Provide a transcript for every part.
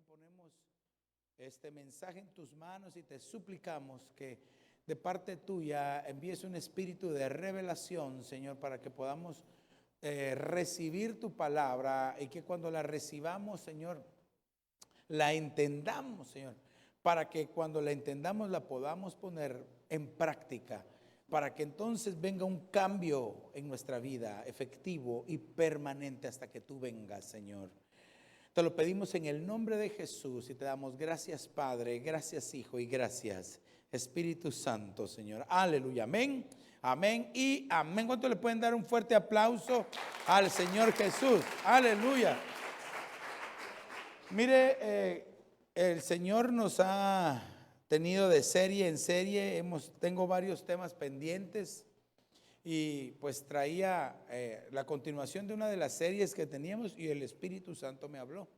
ponemos este mensaje en tus manos y te suplicamos que de parte tuya envíes un espíritu de revelación, Señor, para que podamos recibir tu palabra y que cuando la recibamos, Señor, la entendamos, Señor, para que cuando la entendamos la podamos poner en práctica, para que entonces venga un cambio en nuestra vida efectivo y permanente hasta que tú vengas, Señor. Te lo pedimos en el nombre de Jesús y te damos gracias, Padre, gracias, Hijo, y gracias, Espíritu Santo, Señor. Aleluya, amén, amén y amén. ¿Cuánto le pueden dar un fuerte aplauso al Señor Jesús? Aleluya. Mire, el Señor nos ha tenido de serie en serie. Tengo varios temas pendientes y pues traía la continuación de una de las series que teníamos y el Espíritu Santo me habló.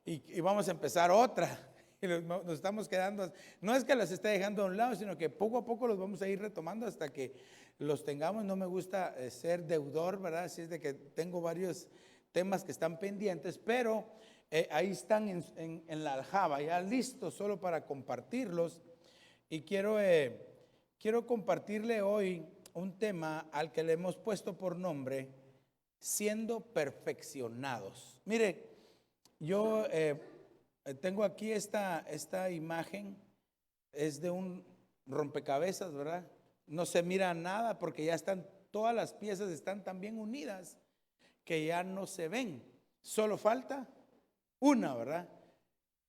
Y vamos a empezar otra. Y nos estamos quedando, no es que las esté dejando a un lado, sino que poco a poco los vamos a ir retomando hasta que los tengamos. No me gusta ser deudor, ¿verdad? Así es de que tengo varios temas que están pendientes, pero ahí están en la aljaba, ya listos solo para compartirlos. Y quiero compartirle hoy un tema al que le hemos puesto por nombre, siendo perfeccionados. Mire, yo tengo aquí esta imagen, es de un rompecabezas, ¿verdad? No se mira nada porque ya están, todas las piezas están tan bien unidas que ya no se ven, solo falta una, ¿verdad?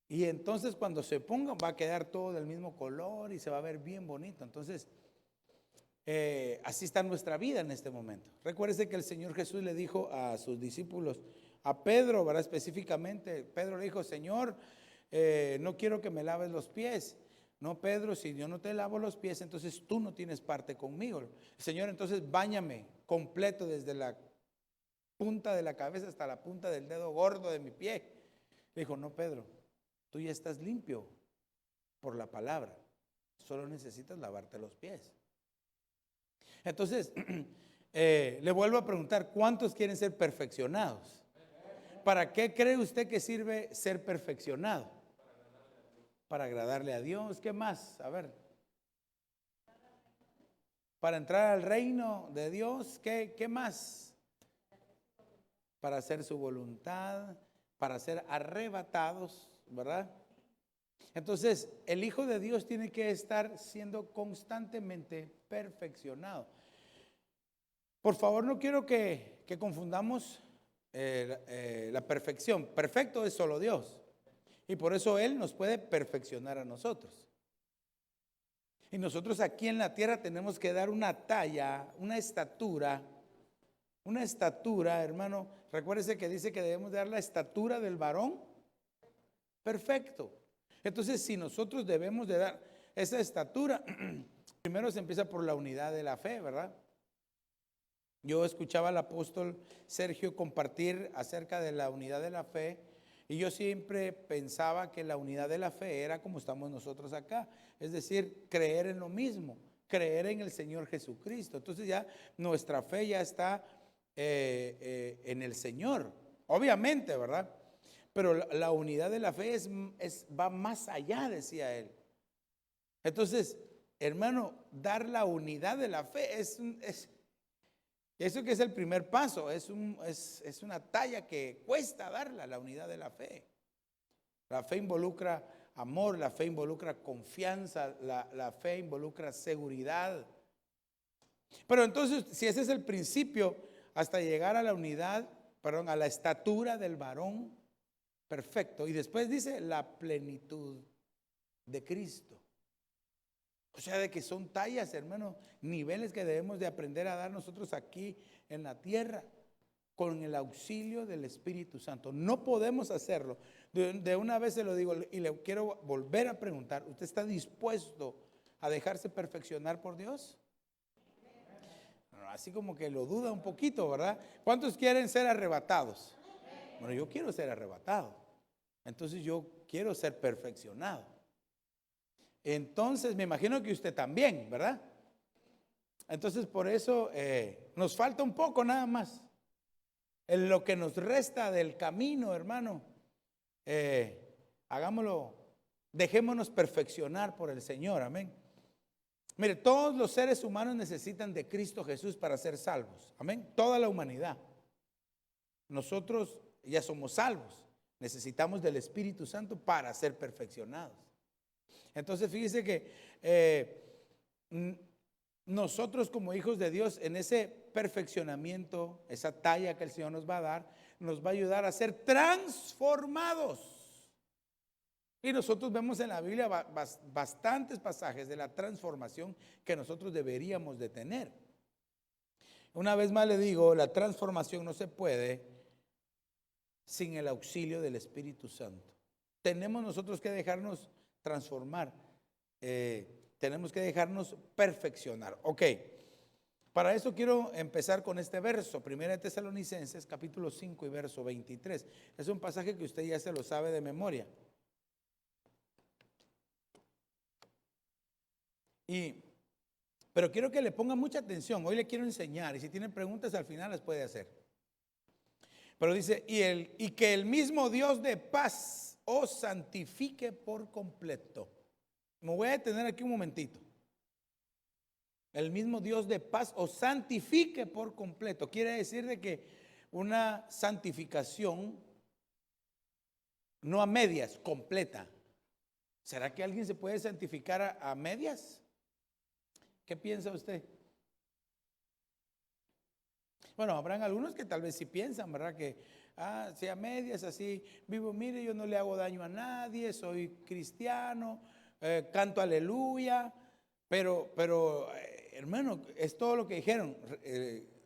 Y entonces cuando se ponga va a quedar todo del mismo color y se va a ver bien bonito. Entonces, así está nuestra vida en este momento. Recuérdese que el Señor Jesús le dijo a sus discípulos, a Pedro, ¿verdad? Específicamente, Pedro le dijo, Señor, no quiero que me laves los pies. No, Pedro, si yo no te lavo los pies, entonces tú no tienes parte conmigo. Señor, entonces báñame completo desde la punta de la cabeza hasta la punta del dedo gordo de mi pie. Le dijo, no, Pedro, tú ya estás limpio por la palabra, solo necesitas lavarte los pies. Entonces, le vuelvo a preguntar, ¿cuántos quieren ser perfeccionados? ¿Para qué cree usted que sirve ser perfeccionado? Para agradarle a Dios. ¿Qué más? A ver. Para entrar al reino de Dios. ¿Qué más? Para hacer su voluntad, para ser arrebatados, ¿verdad? Entonces, el Hijo de Dios tiene que estar siendo constantemente perfeccionado. Por favor, no quiero que confundamos la perfección. Perfecto es solo Dios. Y por eso Él nos puede perfeccionar a nosotros. Y nosotros aquí en la tierra tenemos que dar una talla, una estatura, hermano. Recuérdese que dice que debemos dar la estatura del varón perfecto. Entonces, si nosotros debemos de dar esa estatura, primero se empieza por la unidad de la fe, ¿verdad? Yo escuchaba al apóstol Sergio compartir acerca de la unidad de la fe y yo siempre pensaba que la unidad de la fe era como estamos nosotros acá, es decir, creer en lo mismo, creer en el Señor Jesucristo. Entonces ya nuestra fe ya está en el Señor, obviamente, ¿verdad? Pero la unidad de la fe va más allá, decía él. Entonces, hermano, dar la unidad de la fe eso que es el primer paso, es una talla que cuesta darla, la unidad de la fe. La fe involucra amor, la fe involucra confianza, la fe involucra seguridad. Pero entonces, si ese es el principio, hasta llegar a la unidad, a la estatura del varón perfecto. Y después dice la plenitud de Cristo. O sea, de que son tallas, hermano, niveles que debemos de aprender a dar nosotros aquí en la tierra con el auxilio del Espíritu Santo. No podemos hacerlo. De una vez se lo digo y le quiero volver a preguntar, ¿usted está dispuesto a dejarse perfeccionar por Dios? Así como que lo duda un poquito, ¿verdad? ¿Cuántos quieren ser arrebatados? Bueno, yo quiero ser arrebatado. Entonces yo quiero ser perfeccionado. Entonces me imagino que usted también, ¿verdad? Entonces por eso nos falta un poco nada más. En lo que nos resta del camino, hermano, hagámoslo, dejémonos perfeccionar por el Señor, amén. Mire, todos los seres humanos necesitan de Cristo Jesús para ser salvos, amén. Toda la humanidad. Nosotros ya somos salvos, necesitamos del Espíritu Santo para ser perfeccionados. Entonces fíjese que nosotros como hijos de Dios, en ese perfeccionamiento, esa talla que el Señor nos va a dar, nos va a ayudar a ser transformados. Y nosotros vemos en la Biblia bastantes pasajes de la transformación que nosotros deberíamos de tener. Una vez más le digo, la transformación no se puede sin el auxilio del Espíritu Santo. Tenemos nosotros que dejarnos transformar, tenemos que dejarnos perfeccionar. Ok, para eso quiero empezar con este verso, 1 Tesalonicenses capítulo 5 y verso 23. Es un pasaje que usted ya se lo sabe de memoria. Pero quiero que le ponga mucha atención. Hoy le quiero enseñar y si tienen preguntas al final las puede hacer. Pero dice, y que el mismo Dios de paz os santifique por completo. Me voy a detener aquí un momentito. El mismo Dios de paz os santifique por completo. Quiere decir de que una santificación no a medias, completa. ¿Será que alguien se puede santificar a medias? ¿Qué piensa usted? Bueno, habrán algunos que tal vez sí piensan, ¿verdad? Que, si a medias así vivo, mire, yo no le hago daño a nadie, soy cristiano, canto aleluya, pero hermano, es todo lo que dijeron,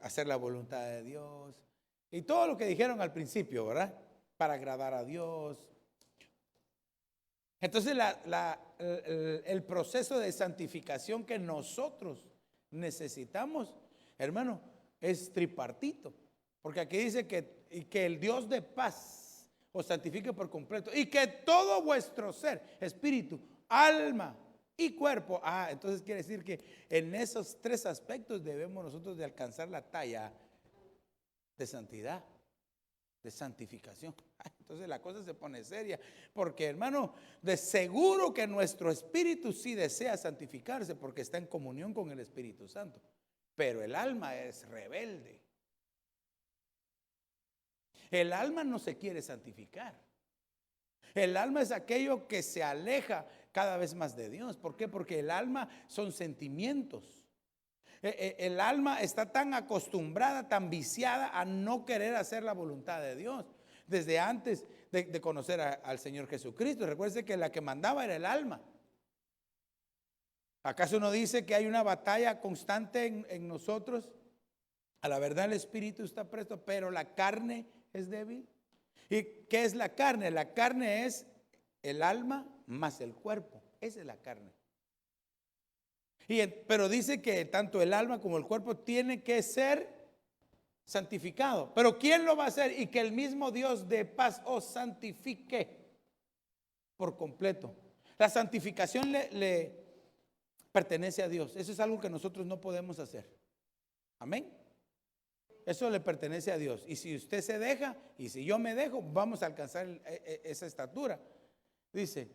hacer la voluntad de Dios y todo lo que dijeron al principio, ¿verdad? Para agradar a Dios. Entonces el proceso de santificación que nosotros necesitamos, hermano, es tripartito. Porque aquí dice que el Dios de paz os santifique por completo y que todo vuestro ser, espíritu, alma y cuerpo. Entonces quiere decir que en esos tres aspectos debemos nosotros de alcanzar la talla de santidad, de santificación. Entonces la cosa se pone seria, porque hermano, de seguro que nuestro espíritu sí desea santificarse porque está en comunión con el Espíritu Santo, pero el alma es rebelde. El alma no se quiere santificar. El alma es aquello que se aleja cada vez más de Dios. ¿Por qué? Porque el alma son sentimientos. El alma está tan acostumbrada, tan viciada a no querer hacer la voluntad de Dios. Desde antes de conocer al Señor Jesucristo. Recuerde que la que mandaba era el alma. ¿Acaso no dice que hay una batalla constante en nosotros? A la verdad el espíritu está presto, pero la carne es débil. ¿Y qué es la carne? La carne es el alma más el cuerpo. Esa es la carne. Pero dice que tanto el alma como el cuerpo tiene que ser santificado. Pero ¿quién lo va a hacer? Y que el mismo Dios de paz os santifique por completo. La santificación le pertenece a Dios. Eso es algo que nosotros no podemos hacer. Amén. Eso le pertenece a Dios. Y si usted se deja, y si yo me dejo, vamos a alcanzar esa estatura. Dice,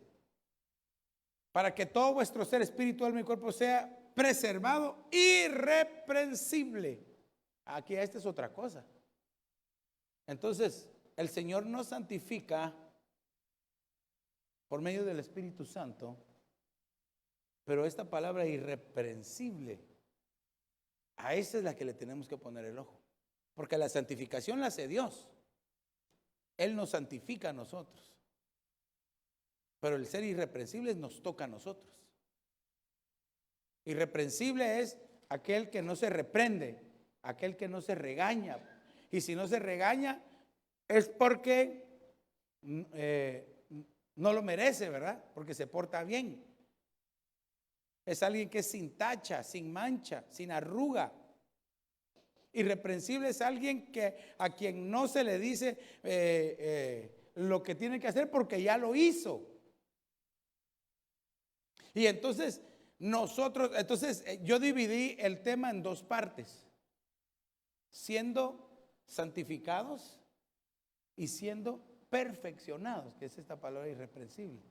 para que todo vuestro ser, espíritu, alma y cuerpo sea preservado, irreprensible. Aquí esta es otra cosa. Entonces, el Señor nos santifica por medio del Espíritu Santo, pero esta palabra irreprensible, a esa es la que le tenemos que poner el ojo. Porque la santificación la hace Dios. Él nos santifica a nosotros. Pero el ser irreprensible nos toca a nosotros. Irreprensible es aquel que no se reprende, aquel que no se regaña. Y si no se regaña es porque no lo merece, ¿verdad? Porque se porta bien. Es alguien que es sin tacha, sin mancha, sin arruga. Irreprensible es alguien a quien no se le dice lo que tiene que hacer porque ya lo hizo. Y entonces yo dividí el tema en dos partes: siendo santificados y siendo perfeccionados, que es esta palabra irreprensible.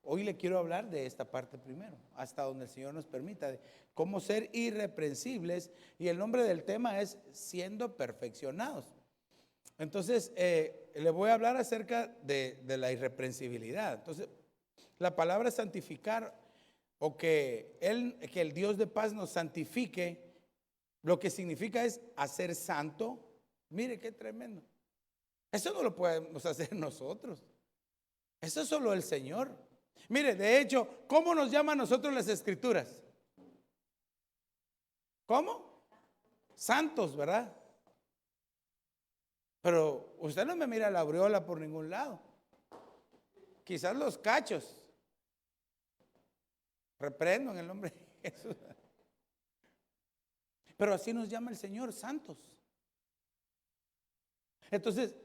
Hoy le quiero hablar de esta parte primero, hasta donde el Señor nos permita, de cómo ser irreprensibles, y el nombre del tema es siendo perfeccionados. Entonces, le voy a hablar acerca de la irreprensibilidad. Entonces, la palabra santificar, o que el Dios de paz nos santifique, lo que significa es hacer santo. Mire qué tremendo. Eso no lo podemos hacer nosotros. Eso es solo el Señor. Mire, de hecho, ¿cómo nos llaman a nosotros las Escrituras? ¿Cómo? Santos, ¿verdad? Pero usted no me mira la aureola por ningún lado. Quizás los cachos. Reprendo en el nombre de Jesús. Pero así nos llama el Señor, santos. Entonces,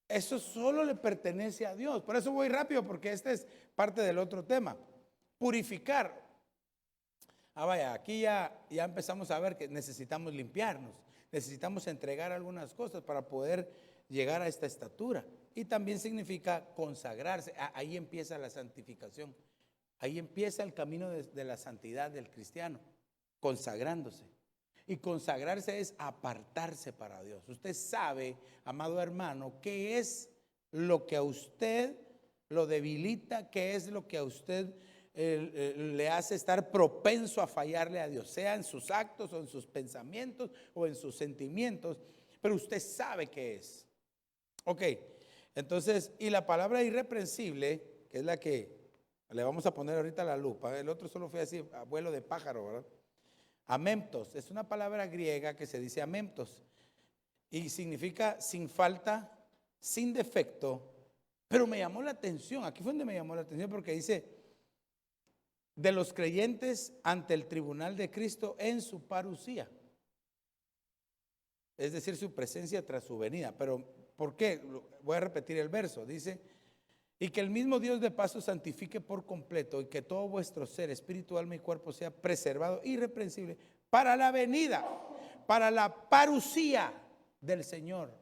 eso solo le pertenece a Dios. Por eso voy rápido, porque este es parte del otro tema. Purificar. Vaya, aquí ya empezamos a ver que necesitamos limpiarnos. Necesitamos entregar algunas cosas para poder llegar a esta estatura. Y también significa consagrarse. Ahí empieza la santificación. Ahí empieza el camino de la santidad del cristiano, consagrándose. Y consagrarse es apartarse para Dios. Usted sabe, amado hermano, qué es lo que a usted lo debilita, qué es lo que a usted le hace estar propenso a fallarle a Dios, sea en sus actos o en sus pensamientos o en sus sentimientos, pero usted sabe qué es. Ok, entonces, y la palabra irreprensible, que es la que le vamos a poner ahorita la lupa, el otro solo fue así, abuelo de pájaro, ¿verdad? Amemptos, es una palabra griega que se dice amemptos y significa sin falta, sin defecto, pero me llamó la atención, aquí fue donde me llamó la atención porque dice, de los creyentes ante el tribunal de Cristo en su parusía, es decir, su presencia tras su venida. Pero ¿por qué? Voy a repetir el verso, dice, y que el mismo Dios de paz os santifique por completo y que todo vuestro ser, espíritu, alma y cuerpo sea preservado irreprensible para la venida, para la parusía del Señor.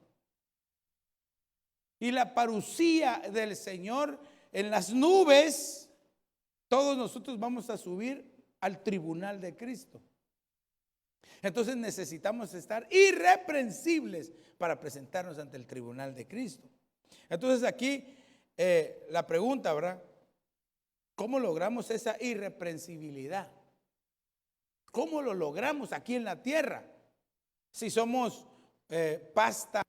Y la parusía del Señor en las nubes, todos nosotros vamos a subir al tribunal de Cristo. Entonces necesitamos estar irreprensibles para presentarnos ante el tribunal de Cristo. Entonces aquí la pregunta, ¿verdad? ¿Cómo logramos esa irreprensibilidad? ¿Cómo lo logramos aquí en la tierra? Si somos pasta.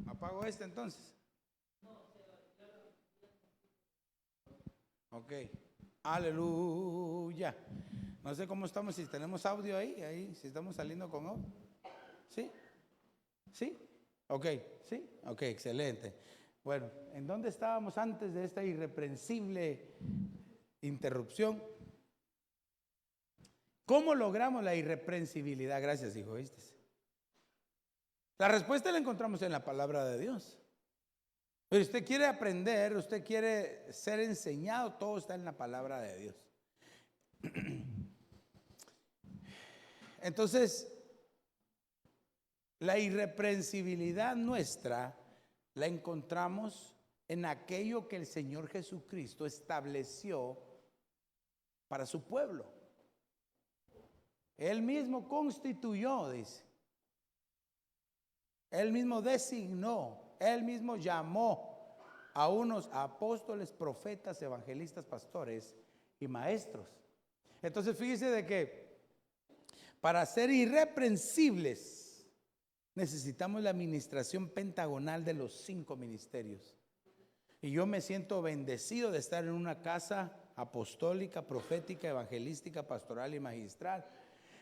¿Apago este entonces? Ok, aleluya. No sé cómo estamos, si tenemos audio ahí, si estamos saliendo con audio. ¿Sí? ¿Sí? Ok, ¿sí? Ok, excelente. Bueno, ¿en dónde estábamos antes de esta irreprensible interrupción? ¿Cómo logramos la irreprensibilidad? Gracias, hijo, ¿viste? La respuesta la encontramos en la palabra de Dios. Pero usted quiere aprender, usted quiere ser enseñado, todo está en la palabra de Dios. Entonces, la irreprensibilidad nuestra la encontramos en aquello que el Señor Jesucristo estableció para su pueblo. Él mismo constituyó, dice. Él mismo designó, Él mismo llamó a unos apóstoles, profetas, evangelistas, pastores y maestros. Entonces fíjese de que para ser irreprensibles necesitamos la administración pentagonal de los 5 ministerios. Y yo me siento bendecido de estar en una casa, apostólica, profética, evangelística, pastoral y magistral.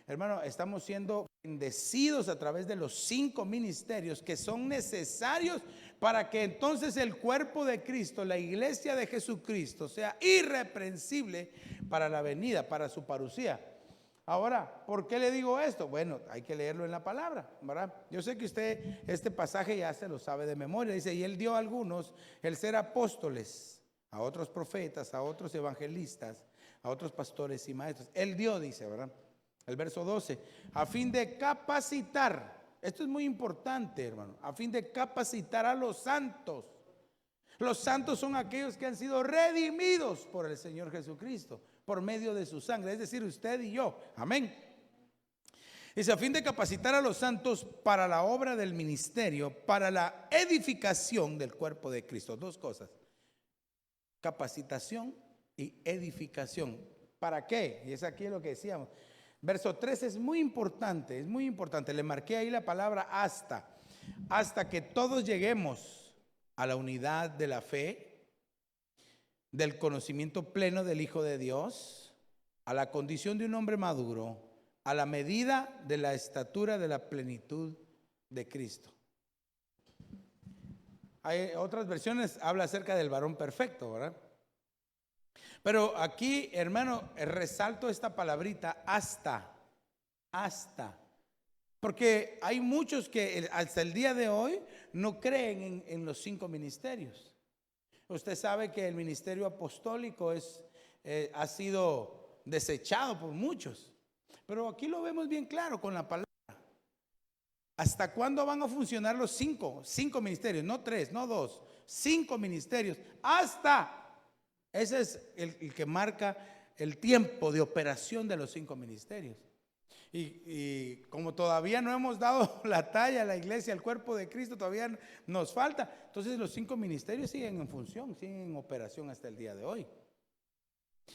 Hermano, estamos siendo bendecidos a través de los 5 ministerios que son necesarios para que entonces el cuerpo de Cristo, la iglesia de Jesucristo, sea irreprensible para la venida, para su parucía. Ahora, ¿por qué le digo esto? Bueno, hay que leerlo en la palabra, ¿verdad? Yo sé que usted este pasaje ya se lo sabe de memoria. Dice, y él dio a algunos el ser apóstoles, a otros profetas, a otros evangelistas, a otros pastores y maestros. Él dio, dice, ¿verdad? El verso 12, a fin de capacitar, esto es muy importante, hermano, a fin de capacitar a los santos. Los santos son aquellos que han sido redimidos por el Señor Jesucristo, por medio de su sangre, es decir, usted y yo. Amén. Dice, a fin de capacitar a los santos para la obra del ministerio, para la edificación del cuerpo de Cristo. 2 cosas, capacitación y edificación. ¿Para qué? Y es aquí lo que decíamos. Verso 3 es muy importante, es muy importante. Le marqué ahí la palabra hasta que todos lleguemos a la unidad de la fe, del conocimiento pleno del Hijo de Dios, a la condición de un hombre maduro, a la medida de la estatura de la plenitud de Cristo. Hay otras versiones, habla acerca del varón perfecto, ¿verdad? Pero aquí, hermano, resalto esta palabrita hasta, porque hay muchos que hasta el día de hoy no creen en los 5 ministerios. Usted sabe que el ministerio apostólico ha sido desechado por muchos, pero aquí lo vemos bien claro con la palabra. ¿Hasta cuándo van a funcionar los 5 ministerios? No 3, no 2, 5 ministerios. Hasta. Ese es el que marca el tiempo de operación de los 5 ministerios. Y como todavía no hemos dado la talla a la iglesia, al cuerpo de Cristo, todavía nos falta. Entonces los 5 ministerios siguen en función, siguen en operación hasta el día de hoy.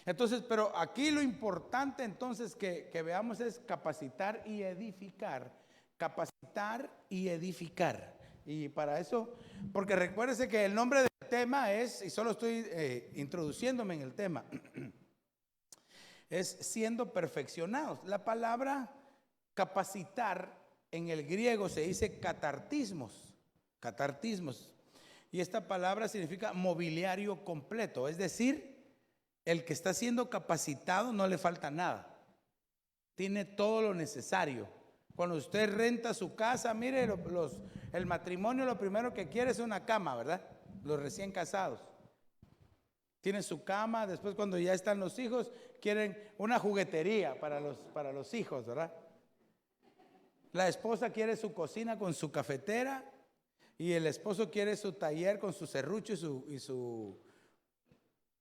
Entonces, pero aquí lo importante entonces que veamos es capacitar y edificar. Capacitar y edificar. Y para eso, porque recuérdese que el nombre del tema es, y solo estoy introduciéndome en el tema, es siendo perfeccionados. La palabra capacitar en el griego se dice catartismos, y esta palabra significa mobiliario completo, es decir, el que está siendo capacitado no le falta nada, tiene todo lo necesario. Cuando usted renta su casa, mire, el matrimonio lo primero que quiere es una cama, ¿verdad? Los recién casados tienen su cama. Después, cuando ya están los hijos, quieren una juguetería para los hijos, ¿verdad? La esposa quiere su cocina con su cafetera, y el esposo quiere su taller con su serrucho y su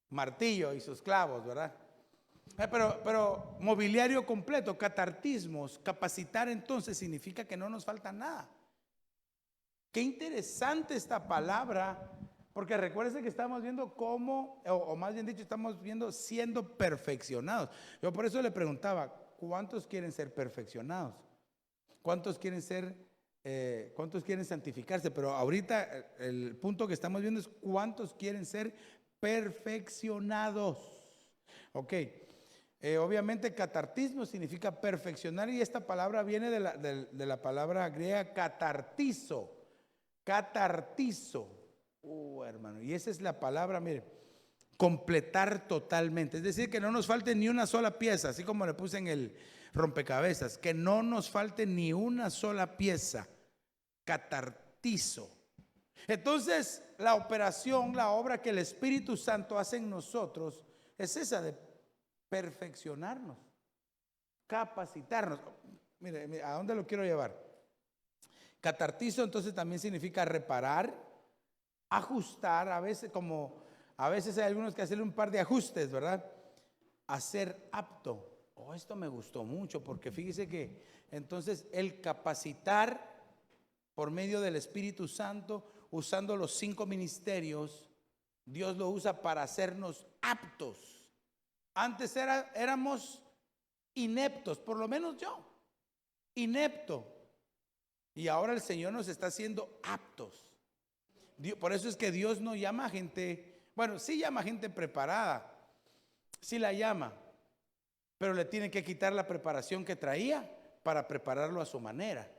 martillo y sus clavos, ¿verdad? Pero mobiliario completo, catartismos, capacitar entonces significa que no nos falta nada. Qué interesante esta palabra, porque recuérdense que estamos viendo cómo, o más bien dicho, estamos viendo siendo perfeccionados. Yo por eso le preguntaba, ¿cuántos quieren ser perfeccionados? ¿Cuántos quieren santificarse? Pero ahorita el punto que estamos viendo es cuántos quieren ser perfeccionados. Ok. Obviamente catartismo significa perfeccionar, y esta palabra viene de la palabra griega catartizo. Hermano, y esa es la palabra, mire, completar totalmente, es decir, que no nos falte ni una sola pieza, así como le puse en el rompecabezas, que no nos falte ni una sola pieza, catartizo. Entonces, la operación, la obra que el Espíritu Santo hace en nosotros es esa de perfeccionarnos, capacitarnos. Mire, ¿a dónde lo quiero llevar? Catartizo entonces también significa reparar, ajustar, a veces hay algunos que hacen un par de ajustes, ¿verdad? Hacer apto. Esto me gustó mucho, porque fíjese que entonces el capacitar por medio del Espíritu Santo, usando los 5 ministerios, Dios lo usa para hacernos aptos. Antes éramos ineptos, por lo menos yo, inepto. Y ahora el Señor nos está haciendo aptos. Por eso es que Dios no llama a gente, bueno, sí llama a gente preparada, Sí la llama, pero le tiene que quitar la preparación que traía para prepararlo a su manera.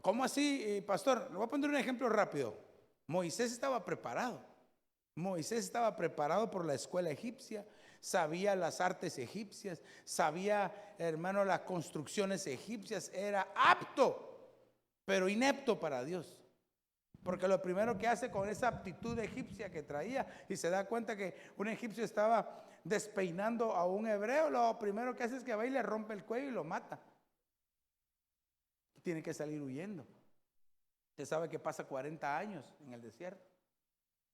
¿Cómo así, pastor? Le voy a poner un ejemplo rápido. Moisés estaba preparado. Moisés estaba preparado por la escuela egipcia, sabía las artes egipcias, sabía, hermano, las construcciones egipcias, era apto, pero inepto para Dios. Porque lo primero que hace con esa aptitud egipcia que traía y se da cuenta que un egipcio estaba despeinando a un hebreo, lo primero que hace es que va y le rompe el cuello y lo mata. Tiene que salir huyendo. Usted sabe que pasa 40 años en el desierto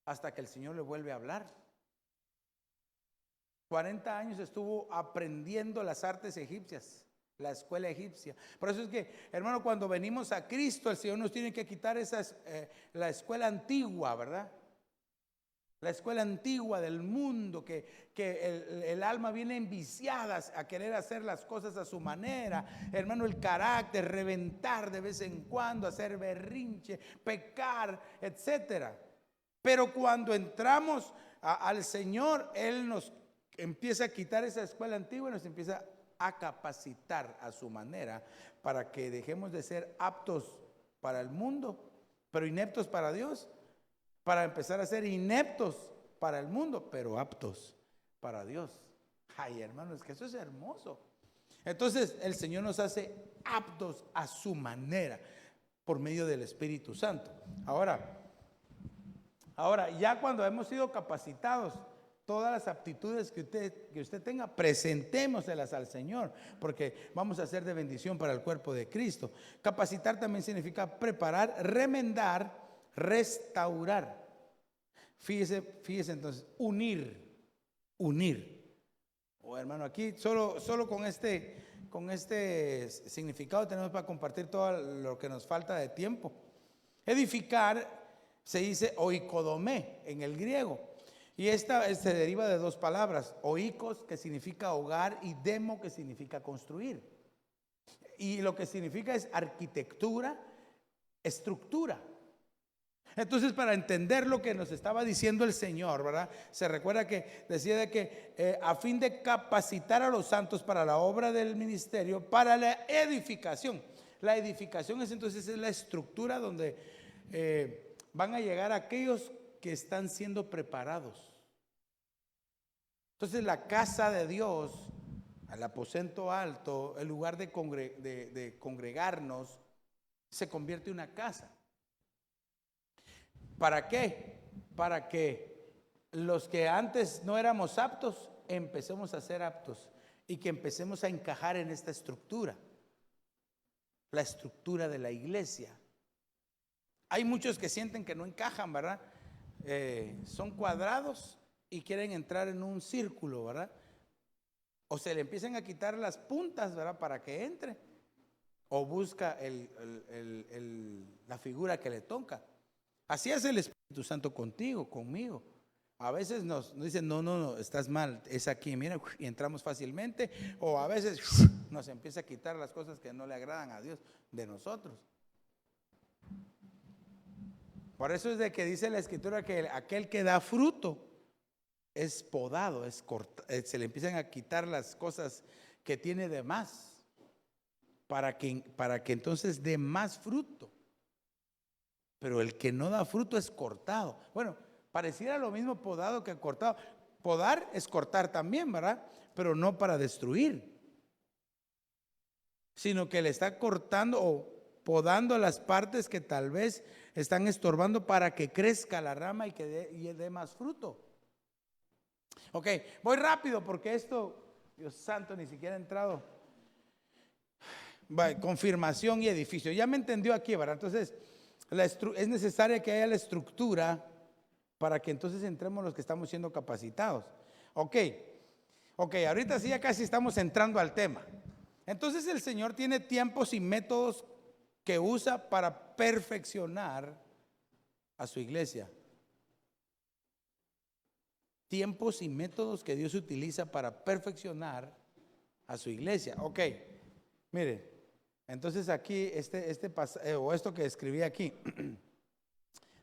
hasta que el Señor le vuelve a hablar. 40 años estuvo aprendiendo las artes egipcias, la escuela egipcia. Por eso es que, hermano, cuando venimos a Cristo, el Señor nos tiene que quitar la escuela antigua, ¿verdad? La escuela antigua del mundo, que el alma viene enviciada a querer hacer las cosas a su manera. Hermano, el carácter, reventar de vez en cuando, hacer berrinche, pecar, etcétera. Pero cuando entramos al Señor, Él nos empieza a quitar esa escuela antigua y nos empieza a capacitar a su manera para que dejemos de ser aptos para el mundo, pero ineptos para Dios, para empezar a ser ineptos para el mundo, pero aptos para Dios. Ay, hermanos, que eso es hermoso. Entonces el Señor nos hace aptos a su manera por medio del Espíritu Santo. Ahora, ya cuando hemos sido capacitados, todas las aptitudes que usted tenga, presentémoselas al Señor, porque vamos a ser de bendición para el cuerpo de Cristo. Capacitar también significa preparar, remendar, restaurar. Fíjese entonces, unir. Hermano, aquí solo con este significado tenemos para compartir todo lo que nos falta de tiempo. Edificar se dice oikodomé en el griego. Y esta se deriva de dos palabras, oikos, que significa hogar, y demo, que significa construir. Y lo que significa es arquitectura, estructura. Entonces, para entender lo que nos estaba diciendo el Señor, ¿verdad? Se recuerda que decía de que a fin de capacitar a los santos para la obra del ministerio, para la edificación. La edificación es la estructura donde van a llegar aquellos que están siendo preparados. Entonces la casa de Dios, el aposento alto, el lugar de congregarnos, se convierte en una casa. ¿Para qué? Para que los que antes no éramos aptos, empecemos a ser aptos y que empecemos a encajar en esta estructura, la estructura de la iglesia. Hay muchos que sienten que no encajan, ¿verdad? Son cuadrados y quieren entrar en un círculo, ¿verdad? O se le empiezan a quitar las puntas, ¿verdad? Para que entre. O busca la figura que le toca. Así es el Espíritu Santo contigo, conmigo. A veces nos dicen, no, estás mal, es aquí, mira, y entramos fácilmente. O a veces nos empieza a quitar las cosas que no le agradan a Dios de nosotros. Por eso es de que dice la Escritura que aquel que da fruto es podado, se le empiezan a quitar las cosas que tiene de más para que entonces dé más fruto. Pero el que no da fruto es cortado. Bueno, pareciera lo mismo podado que cortado. Podar es cortar también, ¿verdad? Pero no para destruir, sino que le está cortando o podando las partes que tal vez están estorbando para que crezca la rama y que dé más fruto. Ok, voy rápido porque esto, Dios santo, ni siquiera ha entrado. Confirmación y edificio. Ya me entendió aquí, ¿verdad? Entonces, es necesaria que haya la estructura para que entonces entremos los que estamos siendo capacitados. Ok, ahorita sí ya casi estamos entrando al tema. Entonces el Señor tiene tiempos y métodos que usa para perfeccionar a su iglesia. Tiempos y métodos que Dios utiliza para perfeccionar a su iglesia. Ok, mire, entonces aquí esto que escribí aquí,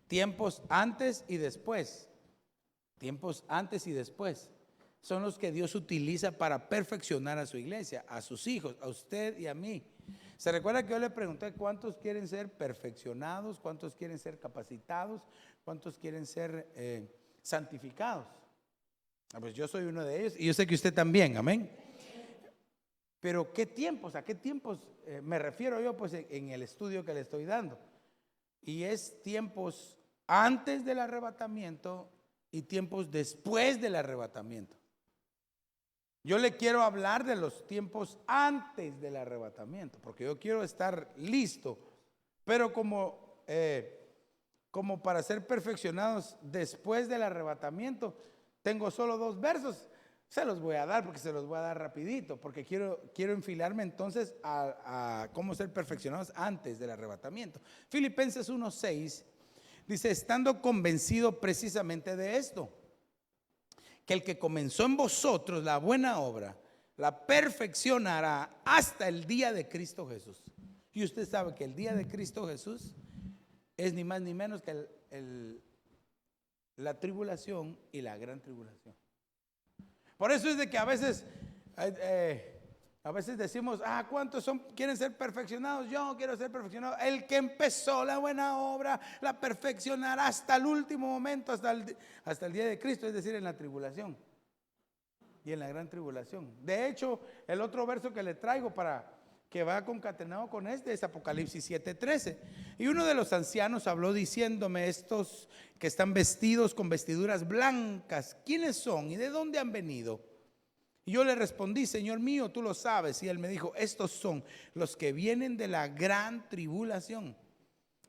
tiempos antes y después. Tiempos antes y después. son los que Dios utiliza para perfeccionar a su iglesia, a sus hijos, a usted y a mí. ¿Se recuerda que yo le pregunté cuántos quieren ser perfeccionados, cuántos quieren ser capacitados, cuántos quieren ser santificados? Pues yo soy uno de ellos y yo sé que usted también, amén. Pero ¿qué tiempos? ¿A qué tiempos me refiero yo? Pues en el estudio que le estoy dando. Y es tiempos antes del arrebatamiento y tiempos después del arrebatamiento. Yo le quiero hablar de los tiempos antes del arrebatamiento, porque yo quiero estar listo, pero como para ser perfeccionados después del arrebatamiento, tengo solo 2 versos. Se los voy a dar porque se los voy a dar rapidito, porque quiero enfilarme entonces a cómo ser perfeccionados antes del arrebatamiento. Filipenses 1:6 dice, estando convencido precisamente de esto, que el que comenzó en vosotros la buena obra, la perfeccionará hasta el día de Cristo Jesús. Y usted sabe que el día de Cristo Jesús es ni más ni menos que la tribulación y la gran tribulación. Por eso es de que a veces decimos, ¿cuántos quieren ser perfeccionados? Yo quiero ser perfeccionado. El que empezó la buena obra la perfeccionará hasta el último momento, hasta el día de Cristo, es decir, en la tribulación y en la gran tribulación. De hecho, el otro verso que le traigo que va concatenado con este es Apocalipsis 7:13. Y uno de los ancianos habló diciéndome, estos que están vestidos con vestiduras blancas, ¿quiénes son y de dónde han venido? Y yo le respondí, Señor mío, tú lo sabes. Y él me dijo, estos son los que vienen de la gran tribulación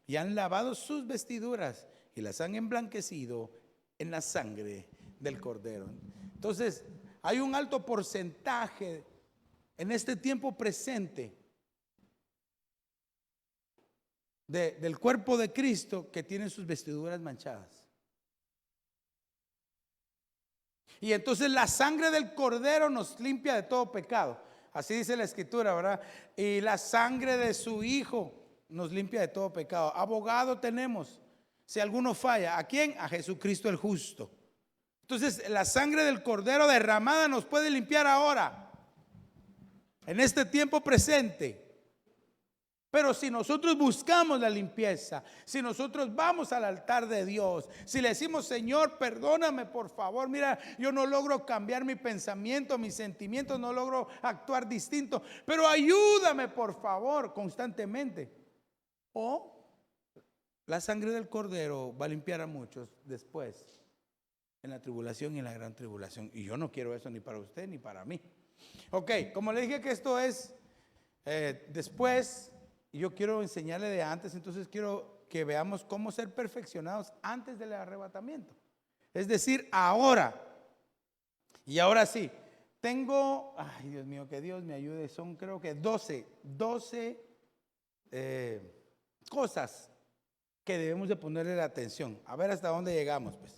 y han lavado sus vestiduras y las han emblanquecido en la sangre del Cordero. Entonces, hay un alto porcentaje en este tiempo presente del cuerpo de Cristo que tiene sus vestiduras manchadas. Y entonces la sangre del Cordero nos limpia de todo pecado. Así dice la Escritura, ¿verdad? Y la sangre de su Hijo nos limpia de todo pecado. Abogado tenemos, si alguno falla. ¿A quién? A Jesucristo el justo. Entonces la sangre del Cordero derramada nos puede limpiar ahora, en este tiempo presente. Pero si nosotros buscamos la limpieza, si nosotros vamos al altar de Dios, si le decimos, Señor, perdóname por favor, mira, yo no logro cambiar mi pensamiento, mis sentimientos, no logro actuar distinto, pero ayúdame por favor constantemente. O la sangre del Cordero va a limpiar a muchos después, en la tribulación y en la gran tribulación. Y yo no quiero eso ni para usted ni para mí. Ok, como le dije que esto es después, y yo quiero enseñarle de antes, entonces quiero que veamos cómo ser perfeccionados antes del arrebatamiento. Es decir, ahora. Y ahora sí, tengo, ay Dios mío, que Dios me ayude, son creo que 12 cosas que debemos de ponerle la atención. A ver hasta dónde llegamos, pues.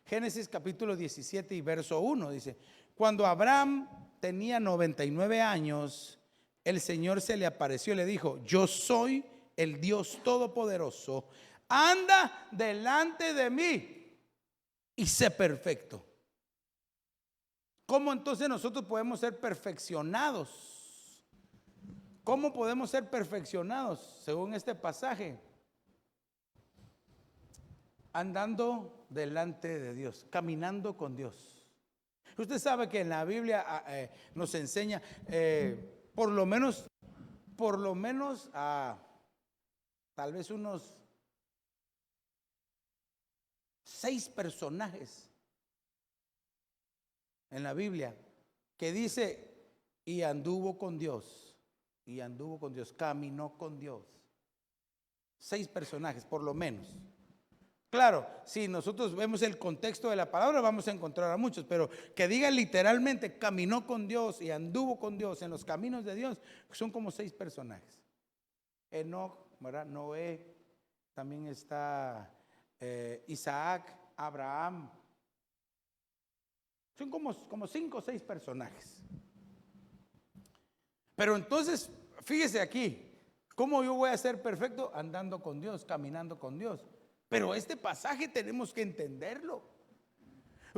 Génesis capítulo 17 y verso 1 dice, cuando Abraham tenía 99 años, el Señor se le apareció y le dijo, yo soy el Dios Todopoderoso, anda delante de mí y sé perfecto. ¿Cómo entonces nosotros podemos ser perfeccionados? ¿Cómo podemos ser perfeccionados según este pasaje? Andando delante de Dios, caminando con Dios. Usted sabe que en la Biblia nos enseña por lo menos tal vez unos 6 personajes en la Biblia que dice y anduvo con Dios, caminó con Dios. 6 personajes por lo menos. Claro, si nosotros vemos el contexto de la palabra vamos a encontrar a muchos, pero que diga literalmente caminó con Dios y anduvo con Dios en los caminos de Dios, son como 6 personajes. Enoc, ¿verdad? Noé, también está Isaac, Abraham. Son como 5 o 6 personajes. Pero entonces, fíjese aquí, ¿cómo yo voy a ser perfecto? Andando con Dios, caminando con Dios. Pero este pasaje tenemos que entenderlo.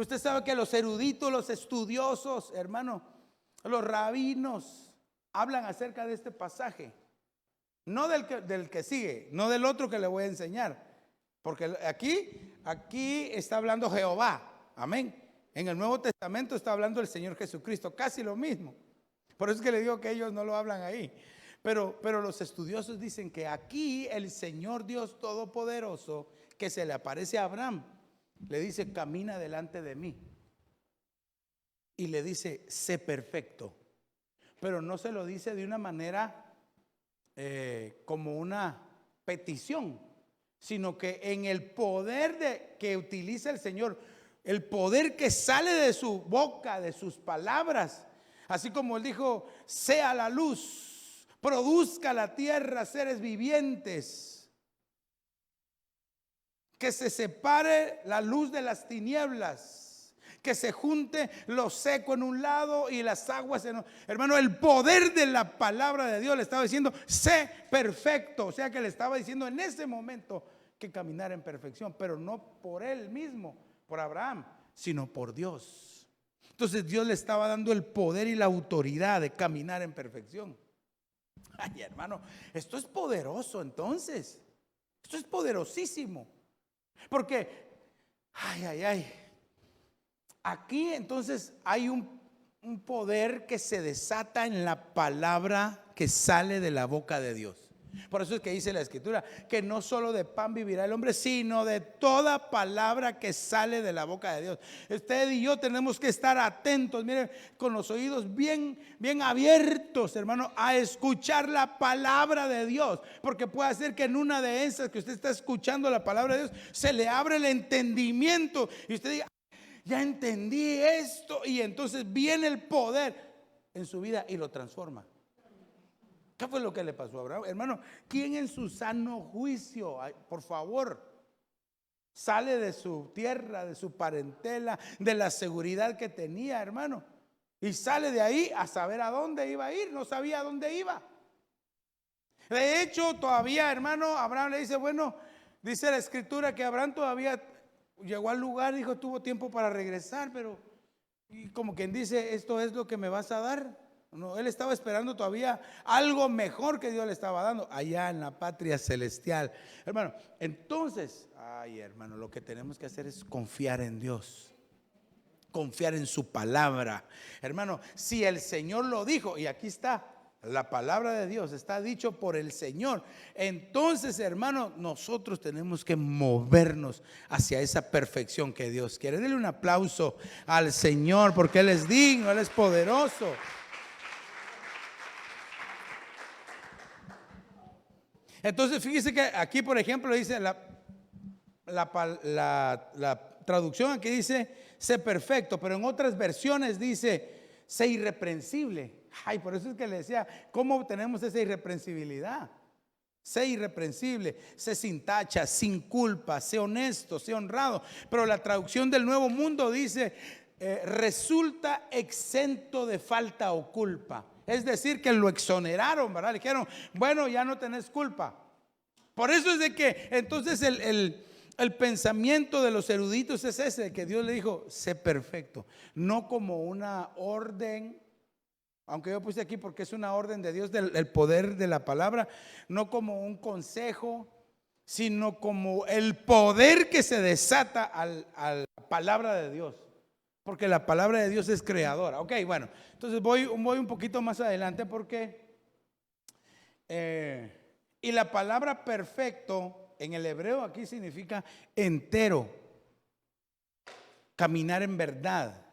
Usted sabe que los eruditos, los estudiosos, hermano, los rabinos, hablan acerca de este pasaje. No del que sigue, no del otro que le voy a enseñar. Porque aquí está hablando Jehová. Amén. En el Nuevo Testamento está hablando el Señor Jesucristo. Casi lo mismo. Por eso es que le digo que ellos no lo hablan ahí. Pero los estudiosos dicen que aquí el Señor Dios Todopoderoso, que se le aparece a Abraham, le dice: camina delante de mí. Y le dice: sé perfecto. Pero no se lo dice de una manera como una petición, sino que en el poder que utiliza el Señor, el poder que sale de su boca, de sus palabras, así como él dijo: sea la luz, produzca la tierra seres vivientes, que se separe la luz de las tinieblas, que se junte lo seco en un lado y las aguas en otro. Hermano, el poder de la palabra de Dios le estaba diciendo: sé perfecto. O sea que le estaba diciendo en ese momento que caminara en perfección, pero no por él mismo, por Abraham, sino por Dios. Entonces Dios le estaba dando el poder y la autoridad de caminar en perfección. Ay, hermano, esto es poderoso. Entonces esto es poderosísimo, porque aquí entonces hay un poder que se desata en la palabra que sale de la boca de Dios. Por eso es que dice la Escritura que no solo de pan vivirá el hombre, sino de toda palabra que sale de la boca de Dios. Usted y yo tenemos que estar atentos, miren, con los oídos bien abiertos, hermano, a escuchar la palabra de Dios. Porque puede ser que en una de esas que usted está escuchando la palabra de Dios, se le abre el entendimiento y usted diga: ya entendí esto, y entonces viene el poder en su vida y lo transforma. ¿Qué fue lo que le pasó a Abraham? Hermano, ¿quién en su sano juicio, por favor, sale de su tierra, de su parentela, de la seguridad que tenía, hermano, y sale de ahí a saber a dónde iba a ir? No sabía a dónde iba. De hecho, todavía, hermano, Abraham le dice: bueno, dice la Escritura que Abraham todavía llegó al lugar, dijo, tuvo tiempo para regresar, pero y como quien dice: esto es lo que me vas a dar. No, él estaba esperando todavía algo mejor que Dios le estaba dando allá en la patria celestial, hermano. Entonces, hermano, lo que tenemos que hacer es confiar en Dios, confiar en su palabra, hermano. Si el Señor lo dijo, y aquí está, la palabra de Dios está dicho por el Señor, entonces, hermano, nosotros tenemos que movernos hacia esa perfección que Dios quiere. Denle un aplauso al Señor, porque Él es digno, Él es poderoso. Entonces fíjese que aquí, por ejemplo, dice la traducción aquí dice: sé perfecto, pero en otras versiones dice: sé irreprensible. Por eso es que le decía, ¿cómo tenemos esa irreprensibilidad? Sé irreprensible, sé sin tacha, sin culpa, sé honesto, sé honrado. Pero la traducción del Nuevo Mundo dice: resulta exento de falta o culpa. Es decir, que lo exoneraron, ¿verdad? Le dijeron: bueno, ya no tenés culpa. Por eso es de que entonces el pensamiento de los eruditos es ese, de que Dios le dijo: sé perfecto. No como una orden, aunque yo puse aquí porque es una orden de Dios, del poder de la palabra, no como un consejo, sino como el poder que se desata a la palabra de Dios. Porque la palabra de Dios es creadora. Ok, bueno, entonces voy un poquito más adelante porque y la palabra perfecto en el hebreo aquí significa entero, caminar en verdad,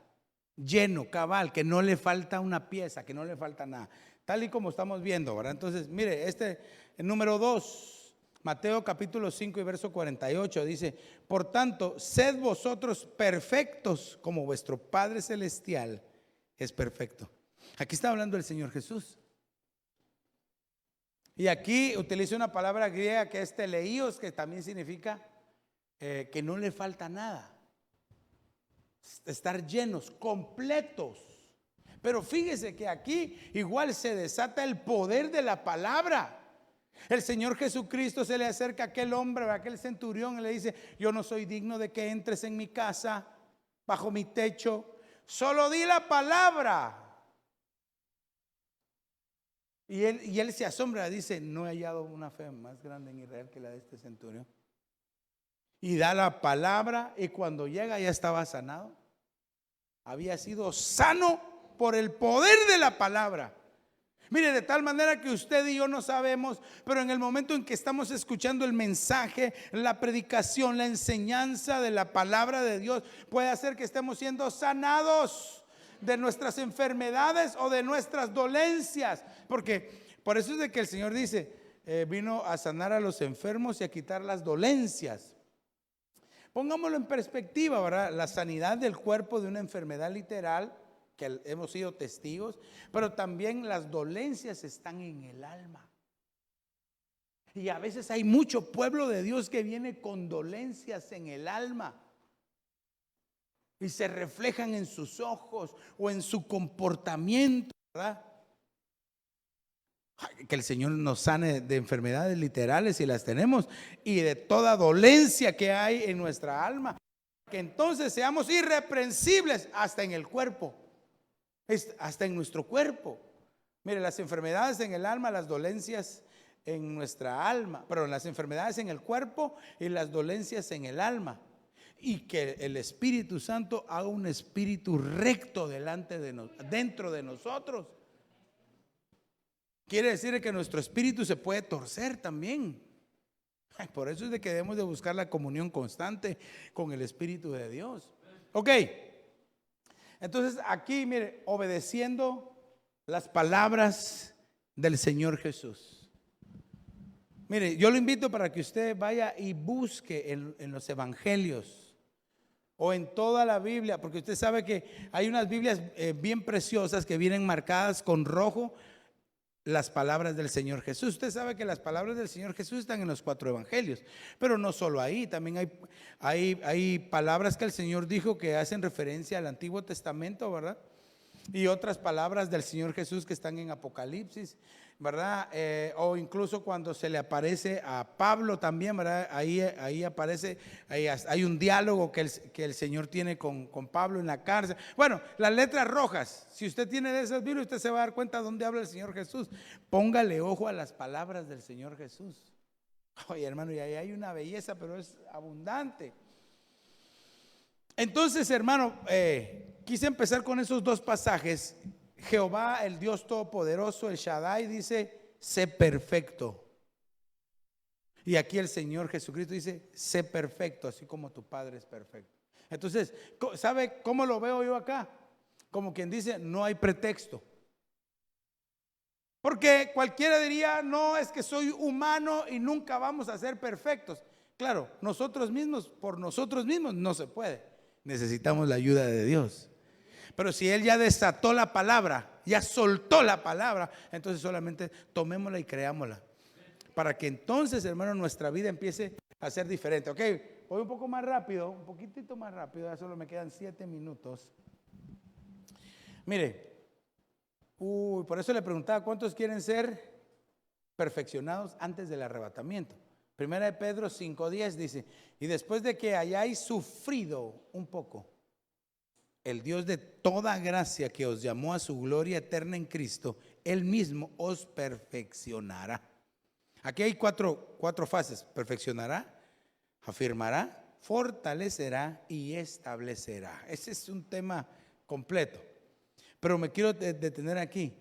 lleno, cabal, que no le falta una pieza, que no le falta nada, tal y como estamos viendo, ¿verdad? Entonces, mire, el número 2, Mateo capítulo 5 y verso 48 dice: por tanto, sed vosotros perfectos como vuestro Padre Celestial es perfecto. Aquí está hablando el Señor Jesús. Y aquí utiliza una palabra griega que es teleios, que también significa que no le falta nada. Estar llenos, completos. Pero fíjese que aquí igual se desata el poder de la palabra. El Señor Jesucristo se le acerca a aquel hombre, a aquel centurión, y le dice: yo no soy digno de que entres en mi casa, bajo mi techo, solo di la palabra. Y él se asombra, dice, no he hallado una fe más grande en Israel que la de este centurión. Y da la palabra, y cuando llega ya estaba sanado. Había sido sano por el poder de la palabra. Mire, de tal manera que usted y yo no sabemos, pero en el momento en que estamos escuchando el mensaje, la predicación, la enseñanza de la palabra de Dios, puede hacer que estemos siendo sanados de nuestras enfermedades o de nuestras dolencias. Porque por eso es de que el Señor dice, vino a sanar a los enfermos y a quitar las dolencias. Pongámoslo en perspectiva, ¿verdad? La sanidad del cuerpo de una enfermedad literal, que hemos sido testigos, pero también las dolencias están en el alma. Y a veces hay mucho pueblo de Dios que viene con dolencias en el alma y se reflejan en sus ojos o en su comportamiento, ¿verdad? Que el Señor nos sane de enfermedades literales si las tenemos y de toda dolencia que hay en nuestra alma. Que entonces seamos irreprensibles hasta en el cuerpo, hasta en nuestro cuerpo. Mire, las enfermedades en el alma, las dolencias en nuestra alma, pero las enfermedades en el cuerpo y las dolencias en el alma. Y que el Espíritu Santo haga un espíritu recto dentro de nosotros. Quiere decir que nuestro espíritu se puede torcer también. Por eso es de que debemos de buscar la comunión constante con el Espíritu de Dios. Ok. Entonces aquí, mire, obedeciendo las palabras del Señor Jesús. Mire, yo lo invito para que usted vaya y busque en los evangelios o en toda la Biblia, porque usted sabe que hay unas Biblias bien preciosas que vienen marcadas con rojo. Las palabras del Señor Jesús. Usted sabe que las palabras del Señor Jesús están en los 4 evangelios, pero no solo ahí, también hay palabras que el Señor dijo que hacen referencia al Antiguo Testamento, ¿verdad? Y otras palabras del Señor Jesús que están en Apocalipsis, ¿verdad? O incluso cuando se le aparece a Pablo también, ¿verdad? Ahí aparece, hay un diálogo que el Señor tiene con Pablo en la cárcel. Bueno, las letras rojas, si usted tiene de esas Biblias, usted se va a dar cuenta de dónde habla el Señor Jesús. Póngale ojo a las palabras del Señor Jesús. Oye, hermano, y ahí hay una belleza, pero es abundante. Entonces, hermano, quise empezar con esos 2 pasajes. Jehová, el Dios Todopoderoso, el Shaddai, dice, sé perfecto. Y aquí el Señor Jesucristo dice, sé perfecto, así como tu Padre es perfecto. Entonces, ¿sabe cómo lo veo yo acá? Como quien dice, no hay pretexto. Porque cualquiera diría, no, es que soy humano y nunca vamos a ser perfectos. Claro, nosotros mismos, por nosotros mismos no se puede. Necesitamos la ayuda de Dios. Pero si Él ya desató la palabra, ya soltó la palabra, entonces solamente tomémosla y creámosla. Para que entonces, hermano, nuestra vida empiece a ser diferente. Ok, voy un poco más rápido, un poquitito más rápido, ya solo me quedan 7 minutos. Mire, por eso le preguntaba, ¿cuántos quieren ser perfeccionados antes del arrebatamiento? Primera de Pedro 5:10 dice, y después de que hayáis sufrido un poco, el Dios de toda gracia que os llamó a su gloria eterna en Cristo, Él mismo os perfeccionará. Aquí hay cuatro fases: perfeccionará, afirmará, fortalecerá y establecerá. Ese es un tema completo, pero me quiero detener aquí.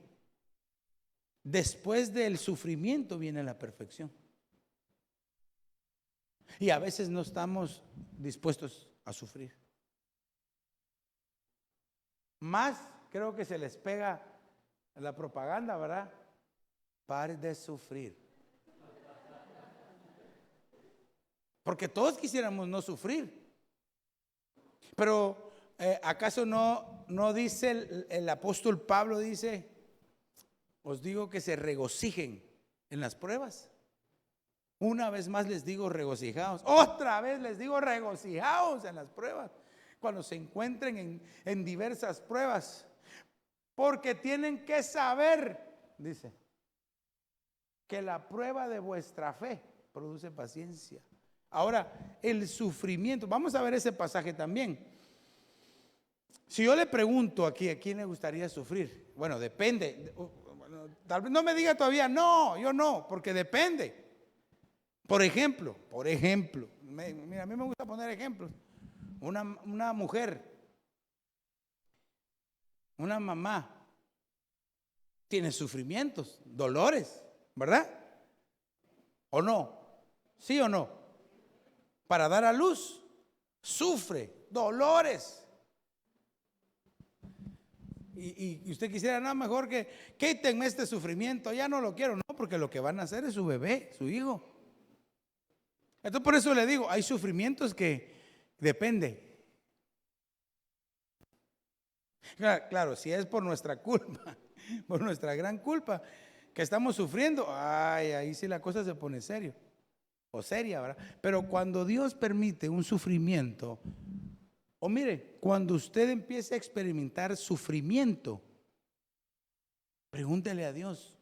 Después del sufrimiento viene la perfección. Y a veces no estamos dispuestos a sufrir. Más creo que se les pega la propaganda, ¿verdad? Pare de sufrir. Porque todos quisiéramos no sufrir. Pero ¿acaso no dice el apóstol Pablo, dice, os digo que se regocijen en las pruebas? Una vez más les digo regocijaos. Otra vez les digo regocijaos en las pruebas. Cuando se encuentren en diversas pruebas, porque tienen que saber, dice, que la prueba de vuestra fe produce paciencia. Ahora, el sufrimiento, vamos a ver ese pasaje también. Si yo le pregunto aquí, ¿a quién le gustaría sufrir? Bueno, depende. Bueno, tal vez no me diga todavía, no, yo no, porque depende. Por ejemplo, mira, a mí me gusta poner ejemplos. Una mujer, una mamá, tiene sufrimientos, dolores, ¿verdad? ¿O no? ¿Sí o no? Para dar a luz, sufre dolores. Y usted quisiera, no, mejor que quítenme este sufrimiento, ya no lo quiero, no, porque lo que van a hacer es su bebé, su hijo. Entonces por eso le digo, hay sufrimientos que depende. Claro, si es por nuestra culpa, por nuestra gran culpa que estamos sufriendo, ay, ahí sí la cosa se pone serio o seria, ¿verdad? Pero cuando Dios permite un sufrimiento, o mire, cuando usted empiece a experimentar sufrimiento, pregúntele a Dios,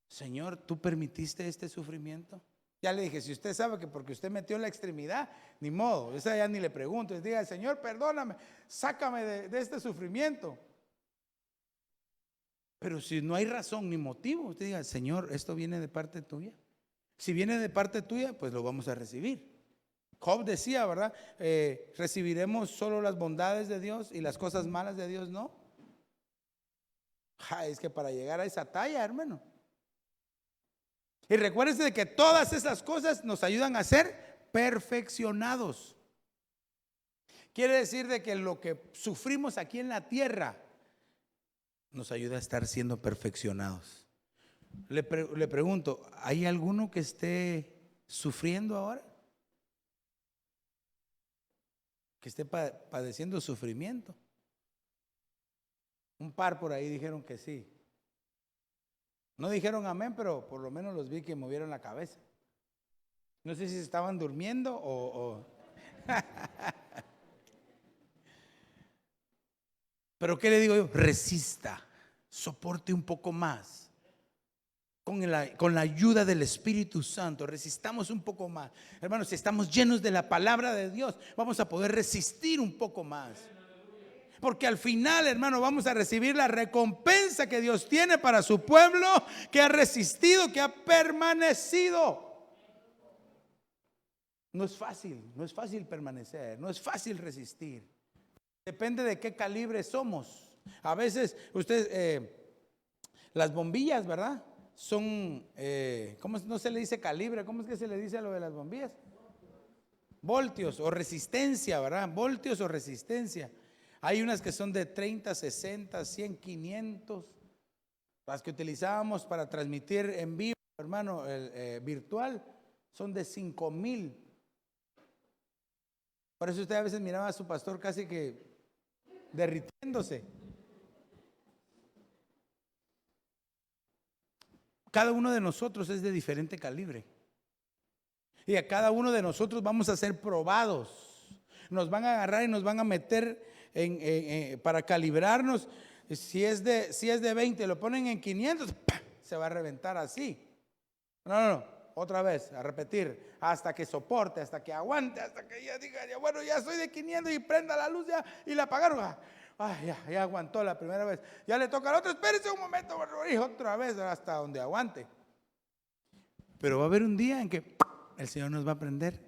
Señor, ¿tú permitiste este sufrimiento? Ya le dije, si usted sabe que porque usted metió en la extremidad, ni modo, esa ya ni le pregunto, diga, Señor, perdóname, sácame de este sufrimiento. Pero si no hay razón ni motivo, usted diga, Señor, esto viene de parte tuya. Si viene de parte tuya, pues lo vamos a recibir. Job decía, ¿verdad? Recibiremos solo las bondades de Dios y las cosas malas de Dios no. Es que para llegar a esa talla, hermano. Y recuérdense de que todas esas cosas nos ayudan a ser perfeccionados. Quiere decir de que lo que sufrimos aquí en la tierra nos ayuda a estar siendo perfeccionados. Le pregunto, ¿hay alguno que esté sufriendo ahora? Que esté padeciendo sufrimiento. Un par por ahí dijeron que sí. No dijeron amén, pero por lo menos los vi que movieron la cabeza. No sé si estaban durmiendo o... Pero ¿qué le digo yo? Resista, soporte un poco más. Con la ayuda del Espíritu Santo, resistamos un poco más. Hermanos, si estamos llenos de la palabra de Dios, vamos a poder resistir un poco más. Porque al final, hermano, vamos a recibir la recompensa que Dios tiene para su pueblo, que ha resistido, que ha permanecido. No es fácil permanecer, no es fácil resistir. Depende de qué calibre somos. A veces, las bombillas, ¿verdad? Son, ¿cómo no se le dice calibre? ¿Cómo es que se le dice a lo de las bombillas? Voltios o resistencia, ¿verdad? Voltios o resistencia. Hay unas que son de 30, 60, 100, 500. Las que utilizábamos para transmitir en vivo, hermano, virtual, son de 5,000. Por eso usted a veces miraba a su pastor casi que derritiéndose. Cada uno de nosotros es de diferente calibre. Y a cada uno de nosotros vamos a ser probados. Nos van a agarrar y nos van a meter para calibrarnos. Si es de 20, lo ponen en 500, ¡pah!, se va a reventar así. No, otra vez, a repetir, hasta que soporte, hasta que aguante, hasta que ya diga, bueno, ya soy de 500 y prenda la luz ya, y la apagaron. Ya aguantó la primera vez. Ya le toca al otro, espérese un momento, y otra vez hasta donde aguante. Pero va a haber un día en que el Señor nos va a prender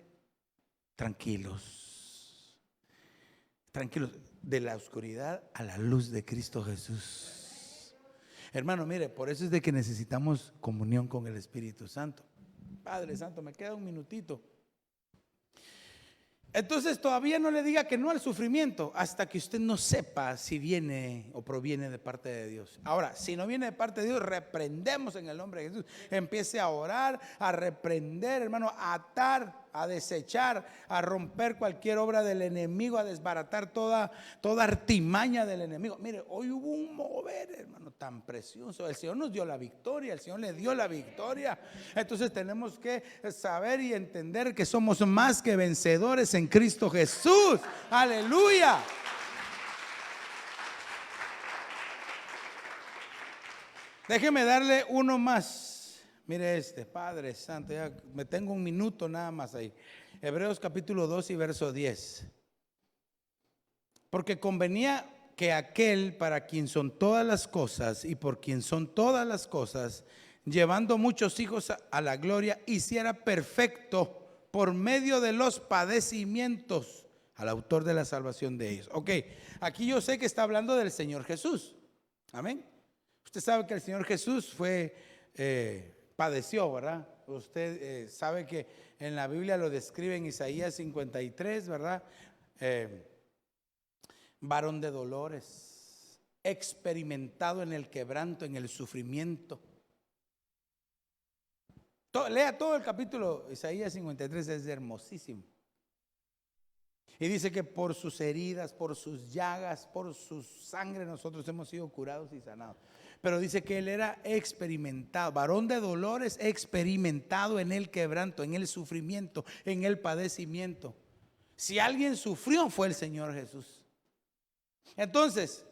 tranquilos, de la oscuridad a la luz de Cristo Jesús. Hermano, mire, por eso es de que necesitamos comunión con el Espíritu Santo. Padre Santo, me queda un minutito. Entonces todavía no le diga que no al sufrimiento hasta que usted no sepa si viene o proviene de parte de Dios. Ahora, si no viene de parte de Dios, reprendemos en el nombre de Jesús. Empiece a orar, a reprender, hermano, a atar, a desechar, a romper cualquier obra del enemigo, a desbaratar toda artimaña del enemigo. Mire, hoy hubo un mover, hermano, tan precioso. El Señor nos dio la victoria, el Señor le dio la victoria. Entonces tenemos que saber y entender que somos más que vencedores en Cristo Jesús. Aleluya. Déjeme darle uno más. Mire Padre Santo, ya me tengo un minuto nada más ahí. Hebreos capítulo 2 y verso 10. Porque convenía que aquel para quien son todas las cosas y por quien son todas las cosas, llevando muchos hijos a la gloria, hiciera perfecto por medio de los padecimientos al autor de la salvación de ellos. Ok, aquí yo sé que está hablando del Señor Jesús. Amén. Usted sabe que el Señor Jesús padeció, ¿verdad? Usted sabe que en la Biblia lo describe en Isaías 53, ¿verdad? Varón de dolores, experimentado en el quebranto, en el sufrimiento. Lea todo el capítulo Isaías 53, es hermosísimo. Y dice que por sus heridas, por sus llagas, por su sangre nosotros hemos sido curados y sanados. Pero dice que él era experimentado, varón de dolores, experimentado en el quebranto, en el sufrimiento, en el padecimiento. Si alguien sufrió fue el Señor Jesús. Entonces,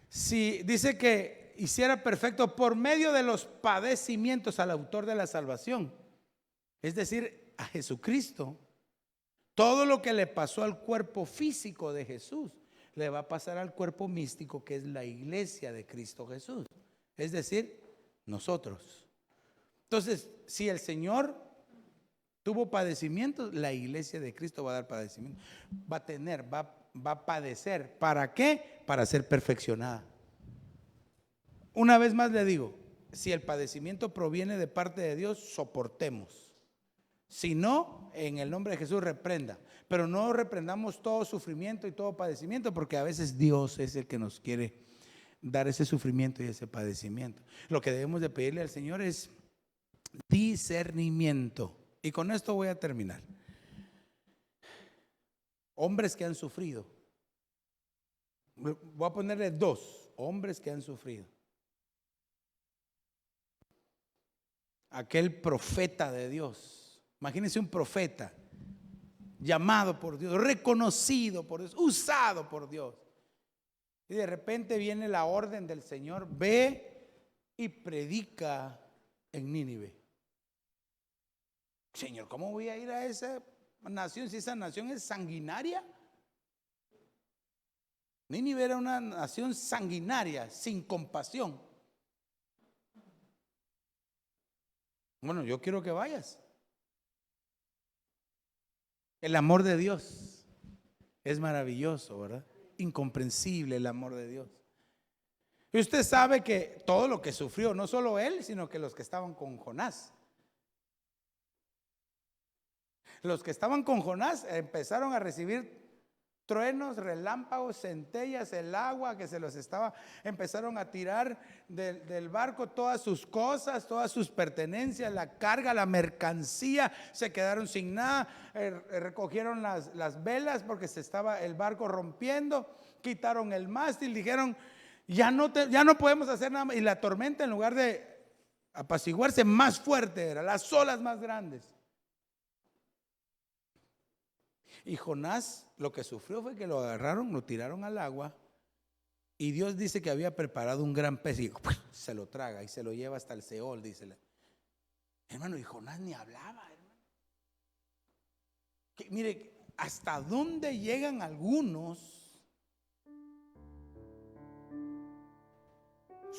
si dice que hiciera perfecto por medio de los padecimientos al autor de la salvación, es decir, a Jesucristo, todo lo que le pasó al cuerpo físico de Jesús le va a pasar al cuerpo místico, que es la iglesia de Cristo Jesús, es decir, nosotros. Entonces, si el Señor tuvo padecimientos, la iglesia de Cristo va a dar padecimientos, va a padecer. ¿Para qué? Para ser perfeccionada. Una vez más le digo, si el padecimiento proviene de parte de Dios, soportemos. Si no, en el nombre de Jesús reprenda. Pero no reprendamos todo sufrimiento y todo padecimiento, porque a veces Dios es el que nos quiere dar ese sufrimiento y ese padecimiento. Lo que debemos de pedirle al Señor es discernimiento. Y con esto voy a terminar. Hombres que han sufrido. Voy a ponerle dos hombres que han sufrido. Aquel profeta de Dios. Imagínense un profeta llamado por Dios, reconocido por Dios, usado por Dios. Y de repente viene la orden del Señor: ve y predica en Nínive. Señor, ¿cómo voy a ir a esa nación si esa nación es sanguinaria? Nínive era una nación sanguinaria, sin compasión. Bueno, yo quiero que vayas. El amor de Dios es maravilloso, ¿verdad? Incomprensible el amor de Dios. Y usted sabe que todo lo que sufrió, no solo él, sino que los que estaban con Jonás. Los que estaban con Jonás empezaron a recibir truenos, relámpagos, centellas, el agua que se los estaba, empezaron a tirar del barco todas sus cosas, todas sus pertenencias, la carga, la mercancía, se quedaron sin nada, recogieron las velas porque se estaba el barco rompiendo, quitaron el mástil, dijeron ya no podemos hacer nada más, y la tormenta, en lugar de apaciguarse, más fuerte era, las olas más grandes. Y Jonás lo que sufrió fue que lo agarraron, lo tiraron al agua, y Dios dice que había preparado un gran pez y se lo traga y se lo lleva hasta el Seol, dice. Hermano, y Jonás ni hablaba, hermano. Mire, hasta dónde llegan algunos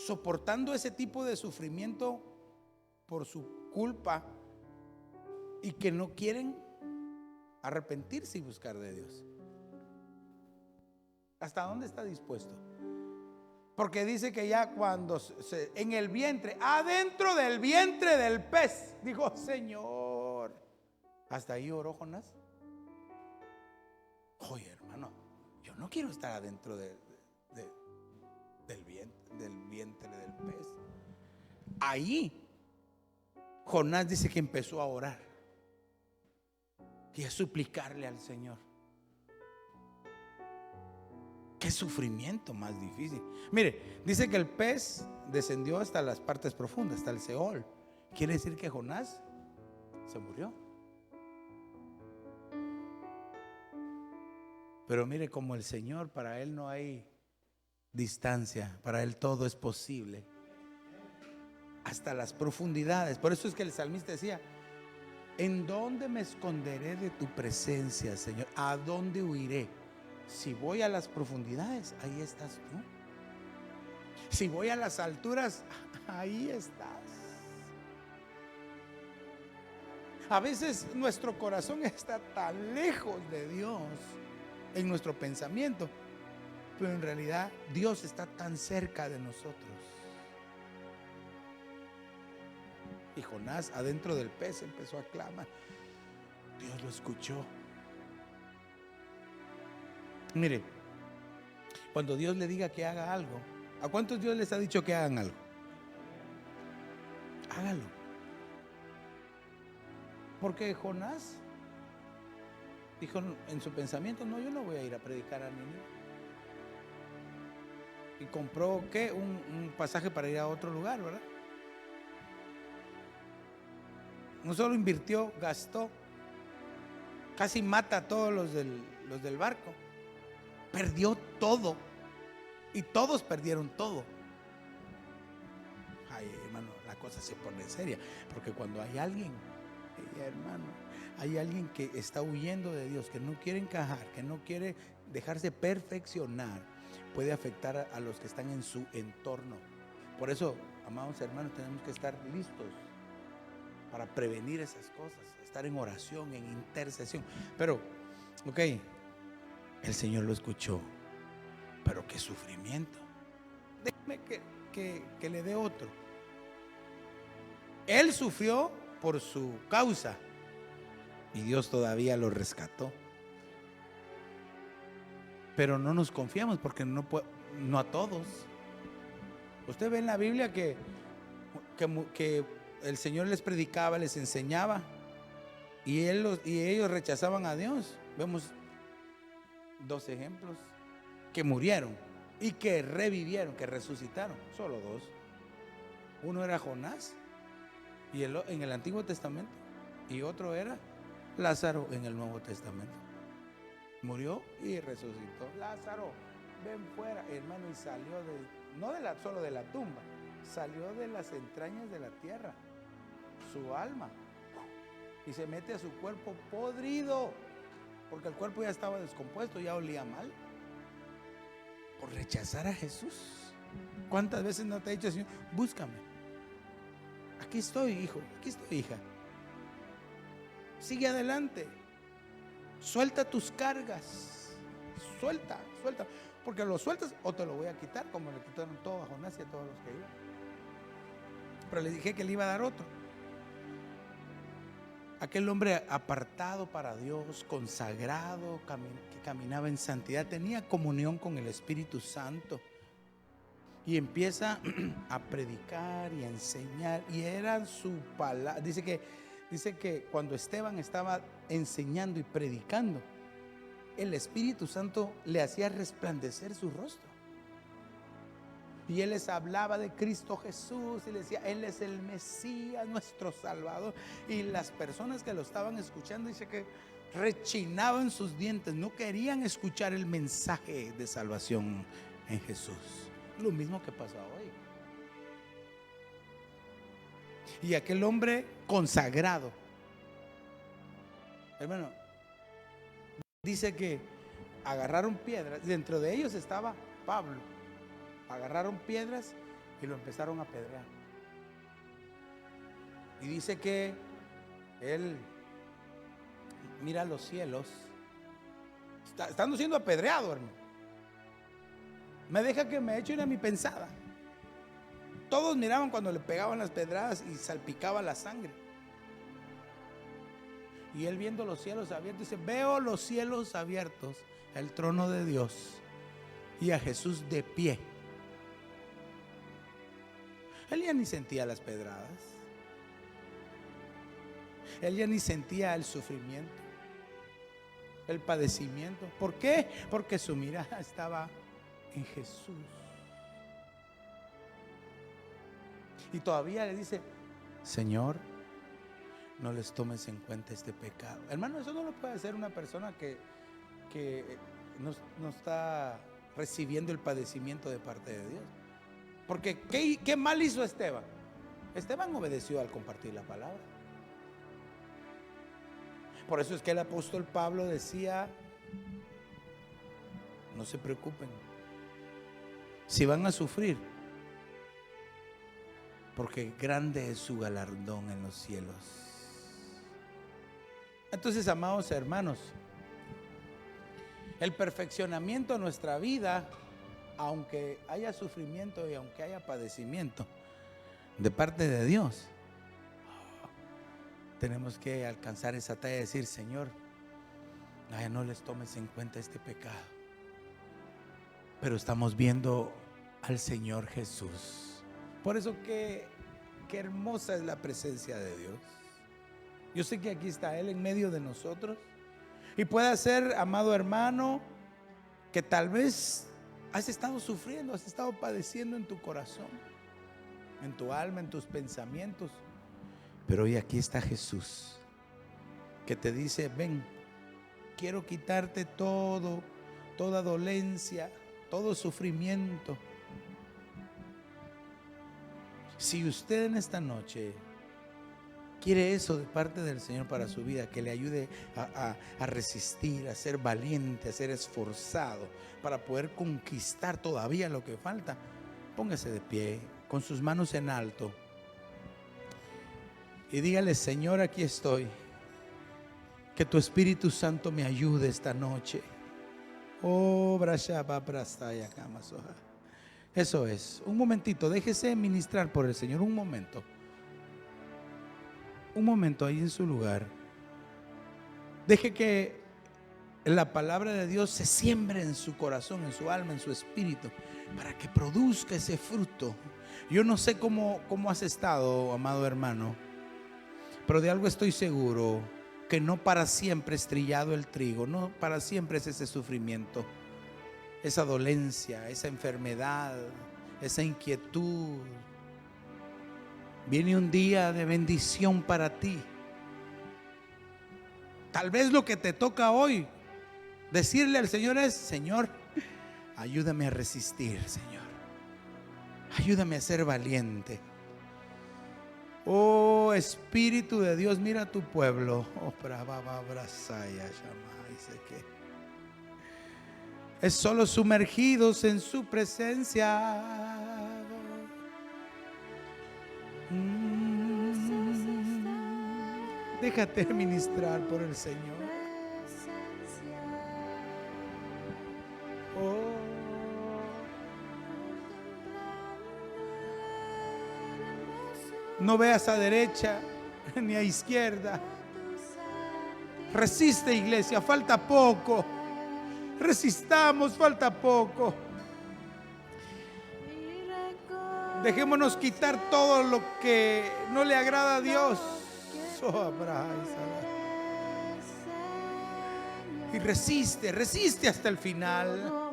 soportando ese tipo de sufrimiento por su culpa y que no quieren arrepentirse y buscar de Dios. ¿Hasta dónde está dispuesto? Porque dice que ya cuando en el vientre, adentro del vientre del pez, dijo: Señor, hasta ahí oró Jonás. Oye, hermano, yo no quiero estar adentro del vientre del pez. Ahí Jonás dice que empezó a orar y a suplicarle al Señor. Qué sufrimiento más difícil. Mire, dice que el pez descendió hasta las partes profundas, hasta el Seol. Quiere decir que Jonás se murió. Pero mire, como el Señor, para Él no hay distancia, para Él todo es posible, hasta las profundidades. Por eso es que el salmista decía: ¿en dónde me esconderé de tu presencia, Señor? ¿A dónde huiré Si voy a las profundidades, ahí estás tú. Si voy a las alturas, ahí estás. A veces nuestro corazón está tan lejos de Dios en nuestro pensamiento, pero en realidad Dios está tan cerca de nosotros. Y Jonás, adentro del pez, empezó a clamar. Dios lo escuchó. Mire, cuando Dios le diga que haga algo, ¿a cuántos Dios les ha dicho que hagan algo? Hágalo. Porque Jonás dijo en su pensamiento: no, yo no voy a ir a predicar a Nínive. Y compró, ¿qué? Un pasaje para ir a otro lugar, ¿verdad? No solo invirtió, gastó. Casi mata a todos los del barco. Perdió todo. Y todos perdieron todo. Ay, hermano, la cosa se pone seria. Porque cuando hay alguien, hermano, hay alguien que está huyendo de Dios, que no quiere encajar, que no quiere dejarse perfeccionar, puede afectar a los que están en su entorno. Por eso, amados hermanos, tenemos que estar listos para prevenir esas cosas, estar en oración, en intercesión. Pero, ok, el Señor lo escuchó, pero qué sufrimiento. Déjeme que le dé otro. Él sufrió por su causa y Dios todavía lo rescató. Pero no nos confiamos, porque no a todos. Usted ve en la Biblia que el Señor les predicaba, les enseñaba, y ellos rechazaban a Dios. Vemos 2 ejemplos: que murieron y que revivieron, que resucitaron. Solo 2. Uno era Jonás en el Antiguo Testamento, y otro era Lázaro en el Nuevo Testamento. Murió y resucitó. Lázaro, ven fuera, hermano, y salió solo de la tumba, salió de las entrañas de la tierra, su alma, y se mete a su cuerpo podrido, porque el cuerpo ya estaba descompuesto, ya olía mal, por rechazar a Jesús. ¿Cuántas veces no te ha dicho el Señor: búscame? Aquí estoy, hijo, aquí estoy, hija. Sigue adelante. Suelta tus cargas. Suelta. Porque lo sueltas o te lo voy a quitar, como le quitaron todo a Jonás y a todos los que iban. Pero le dije que le iba a dar otro. Aquel hombre apartado para Dios, consagrado, que caminaba en santidad, tenía comunión con el Espíritu Santo. Y empieza a predicar y a enseñar. Y era su palabra. Dice que cuando Esteban estaba enseñando y predicando, el Espíritu Santo le hacía resplandecer su rostro. Y él les hablaba de Cristo Jesús y les decía: Él es el Mesías, nuestro Salvador. Y las personas que lo estaban escuchando, dice que rechinaban sus dientes, no querían escuchar el mensaje de salvación en Jesús. Lo mismo que pasa hoy. Y aquel hombre consagrado, hermano, dice que agarraron piedras. Dentro de ellos estaba Pablo. Agarraron piedras y lo empezaron a apedrear. Y dice que él mira los cielos, estando siendo apedreado, hermano. Me deja que me eche una mi pensada. Todos miraban cuando le pegaban las pedradas y salpicaba la sangre. Y él, viendo los cielos abiertos, dice: veo los cielos abiertos, el trono de Dios y a Jesús de pie. Él ya ni sentía las pedradas. Él ya ni sentía el sufrimiento, el padecimiento. ¿Por qué? Porque su mirada estaba en Jesús. Y todavía le dice: Señor, no les tomes en cuenta este pecado. Hermano, eso no lo puede hacer una persona que no está recibiendo el padecimiento de parte de Dios. Porque ¿qué mal hizo Esteban? Esteban obedeció al compartir la palabra. Por eso es que el apóstol Pablo decía: no se preocupen. Si van a sufrir, porque grande es su galardón en los cielos. Entonces, amados hermanos, el perfeccionamiento de nuestra vida, aunque haya sufrimiento y aunque haya padecimiento de parte de Dios, tenemos que alcanzar esa talla de decir: Señor, no les tomes en cuenta este pecado. Pero estamos viendo al Señor Jesús. Por eso qué hermosa es la presencia de Dios. Yo sé que aquí está Él en medio de nosotros. Y puede ser, amado hermano, que tal vez has estado sufriendo, has estado padeciendo en tu corazón, en tu alma, en tus pensamientos. Pero hoy aquí está Jesús, que te dice: ven, quiero quitarte toda dolencia, todo sufrimiento. Si usted en esta noche quiere eso de parte del Señor para su vida, que le ayude a resistir, a ser valiente, a ser esforzado para poder conquistar todavía lo que falta, póngase de pie con sus manos en alto y dígale: Señor, aquí estoy. Que tu Espíritu Santo me ayude esta noche. Eso es. Un momentito, déjese ministrar por el Señor. Un momento ahí en su lugar. Deje que la palabra de Dios se siembre en su corazón, en su alma, en su espíritu, para que produzca ese fruto. Yo no sé cómo has estado, amado hermano, pero de algo estoy seguro: que no para siempre es trillado el trigo, no para siempre es ese sufrimiento, esa dolencia, esa enfermedad, esa inquietud. Viene un día de bendición para ti. Tal vez lo que te toca hoy decirle al Señor es: Señor, ayúdame a resistir, Señor. Ayúdame a ser valiente. Oh Espíritu de Dios, mira a tu pueblo. Es solo sumergidos en su presencia. Déjate ministrar por el Señor. Oh. No veas a derecha ni a izquierda. Resiste, iglesia, falta poco. Resistamos, falta poco. Dejémonos quitar todo lo que no le agrada a Dios. Y resiste hasta el final.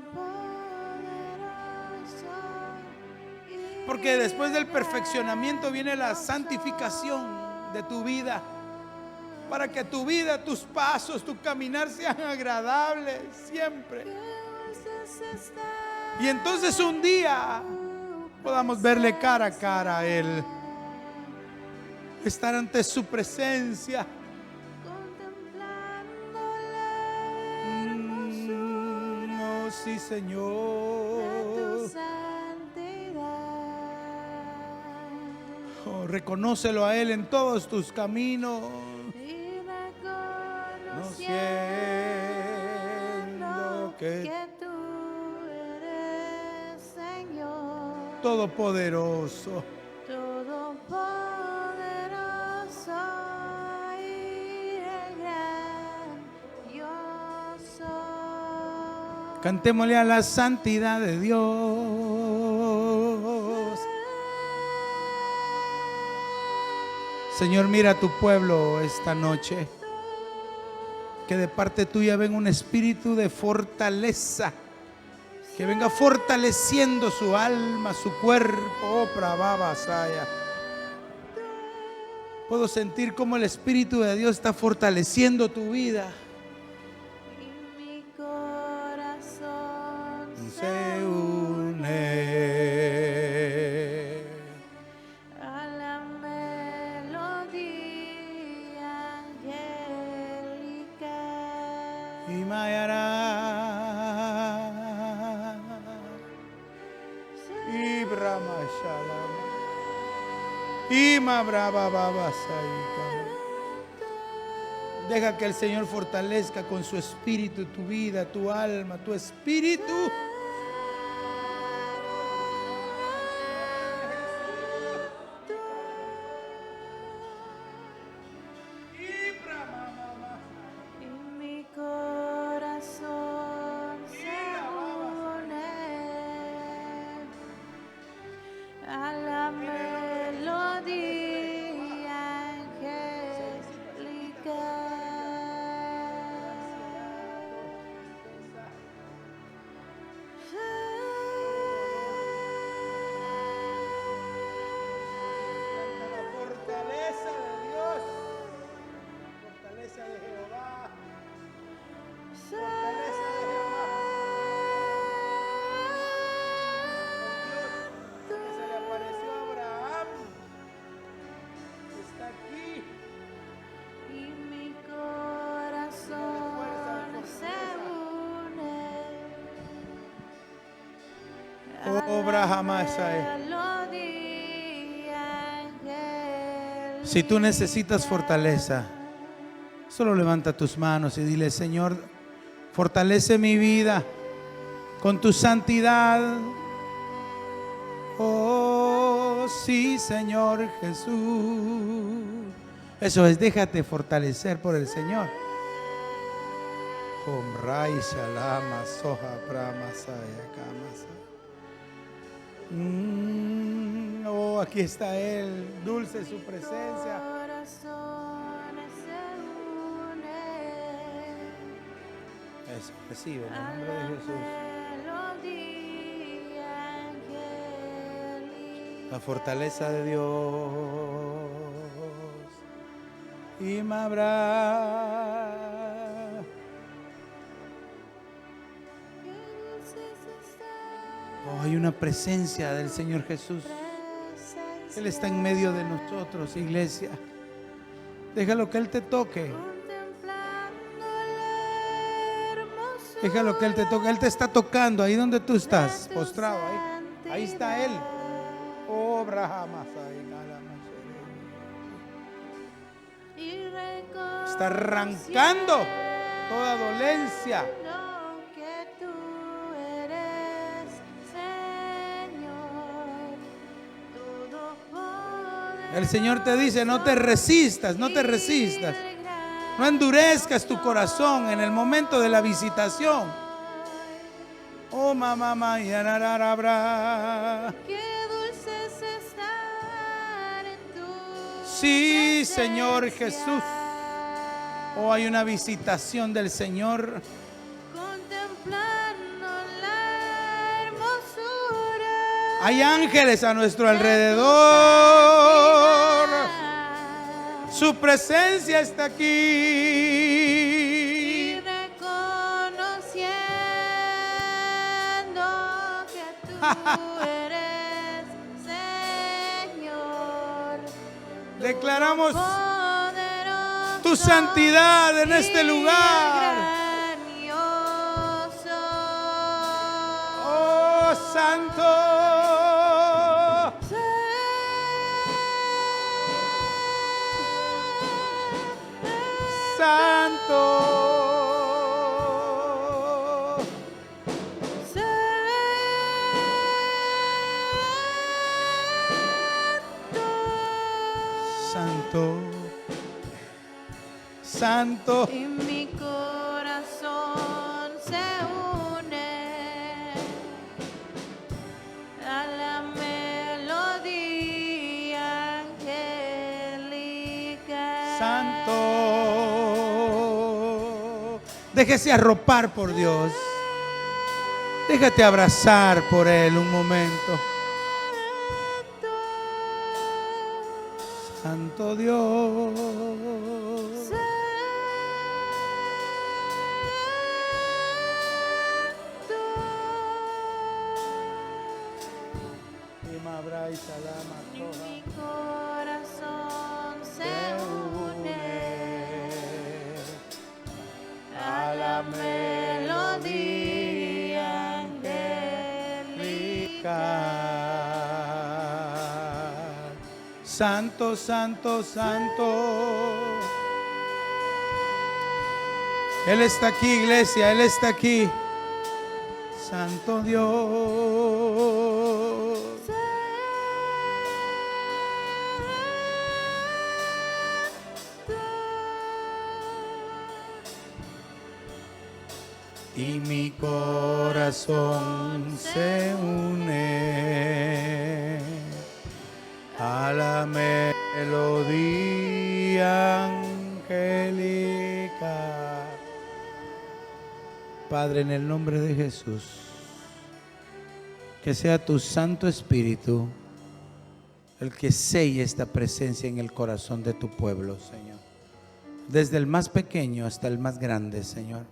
Porque después del perfeccionamiento viene la santificación de tu vida, para que tu vida, tus pasos, tu caminar sean agradables siempre. Y entonces un día podamos verle cara a cara a Él, estar ante su presencia. Oh, sí, Señor. Oh, reconócelo a Él en todos tus caminos. No siendo que tú eres Señor todopoderoso, y el gran yo soy. Cantémosle a la santidad de Dios. Señor, mira a tu pueblo esta noche. Que de parte tuya venga un espíritu de fortaleza, que venga fortaleciendo su alma, su cuerpo. Oh, Prabhavasaya. Puedo sentir como el Espíritu de Dios está fortaleciendo tu vida. Y mi corazón se une a la melodía angélica. Y Mayara. Y ma brava babas ahí. Deja que el Señor fortalezca con su espíritu tu vida, tu alma, tu espíritu. Y mi corazón se une a la melodía angélica. La fortaleza de Dios, fortaleza de Jehová, fortaleza de Jehová. El Dios que se le apareció a Abraham está aquí. Y mi corazón se une Oh, Brahamasai. a la melodía angélica. Si tú necesitas fortaleza, solo levanta tus manos y dile: Señor, fortalece mi vida con tu santidad. Oh, sí, Señor Jesús. Eso es, déjate fortalecer por el Señor. Homray Shalama Soha Brahmasaya Kamasa. Oh, aquí está Él, dulce su presencia. Corazones se unen Eso, recibe en el a nombre de la Jesús. melodía angélica. La fortaleza de Dios. Y me habrá. Qué dulce es estar Oh, hay una presencia del Señor Jesús. presencia. Él está en medio de nosotros, iglesia. Déjalo que Él te toque. Contemplando la hermosura Déjalo que Él te toque. Él te está tocando ahí donde tú estás, de tu postrado. Ahí está Él. santidad. Oh, Brahamasai, Y está arrancando toda dolencia. reconociendo que tú eres Señor todopoderoso. El Señor te dice: no te resistas, no te resistas. No endurezcas tu corazón en el momento de la visitación. Oh, mamá, yarararabra. Qué dulce es estar en tu Sí, presencia. Señor Jesús. Oh, hay una visitación del Señor. Contemplando la hermosura Hay ángeles a nuestro de tu alrededor. santidad. Su presencia está Y aquí. reconociendo que tú eres Señor Declaramos poderoso tu santidad en este y lugar. grandioso. Oh, Santo. Santo. Santo. Santo. Y mi corazón se une a la melodía angélica. Santo. Déjese arropar por Dios. Déjate abrazar por Él un momento. Santo Dios. Y mi corazón se une a la melodía angélica. Santo, santo, santo. Él está aquí, iglesia, Él está aquí. Santo Dios. Y mi corazón se une a la melodía angélica. Padre, en el nombre de Jesús, que sea tu Santo Espíritu el que selle esta presencia en el corazón de tu pueblo, Señor. Desde el más pequeño hasta el más grande, Señor.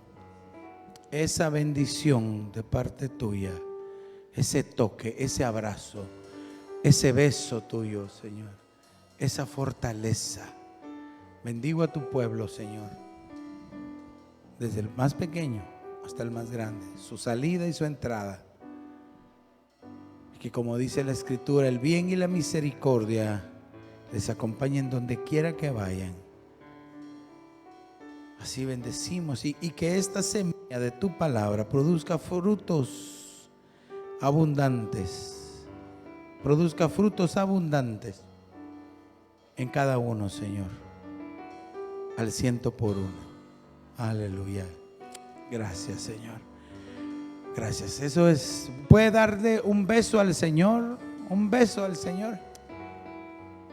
Esa bendición de parte tuya, ese toque, ese abrazo, ese beso tuyo, Señor, esa fortaleza. Bendigo a tu pueblo, Señor, desde el más pequeño hasta el más grande, su salida y su entrada. Y que, como dice la Escritura, el bien y la misericordia les acompañen donde quiera que vayan. Así bendecimos y que esta semilla de tu palabra produzca frutos abundantes. Produzca frutos abundantes en cada uno, Señor. Al 100%. Aleluya. Gracias, Señor. Gracias. Eso es. ¿Puede darle un beso al Señor? Un beso al Señor.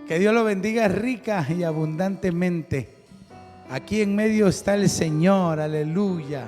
Que Dios lo bendiga rica y abundantemente. Aquí en medio está el Señor, aleluya.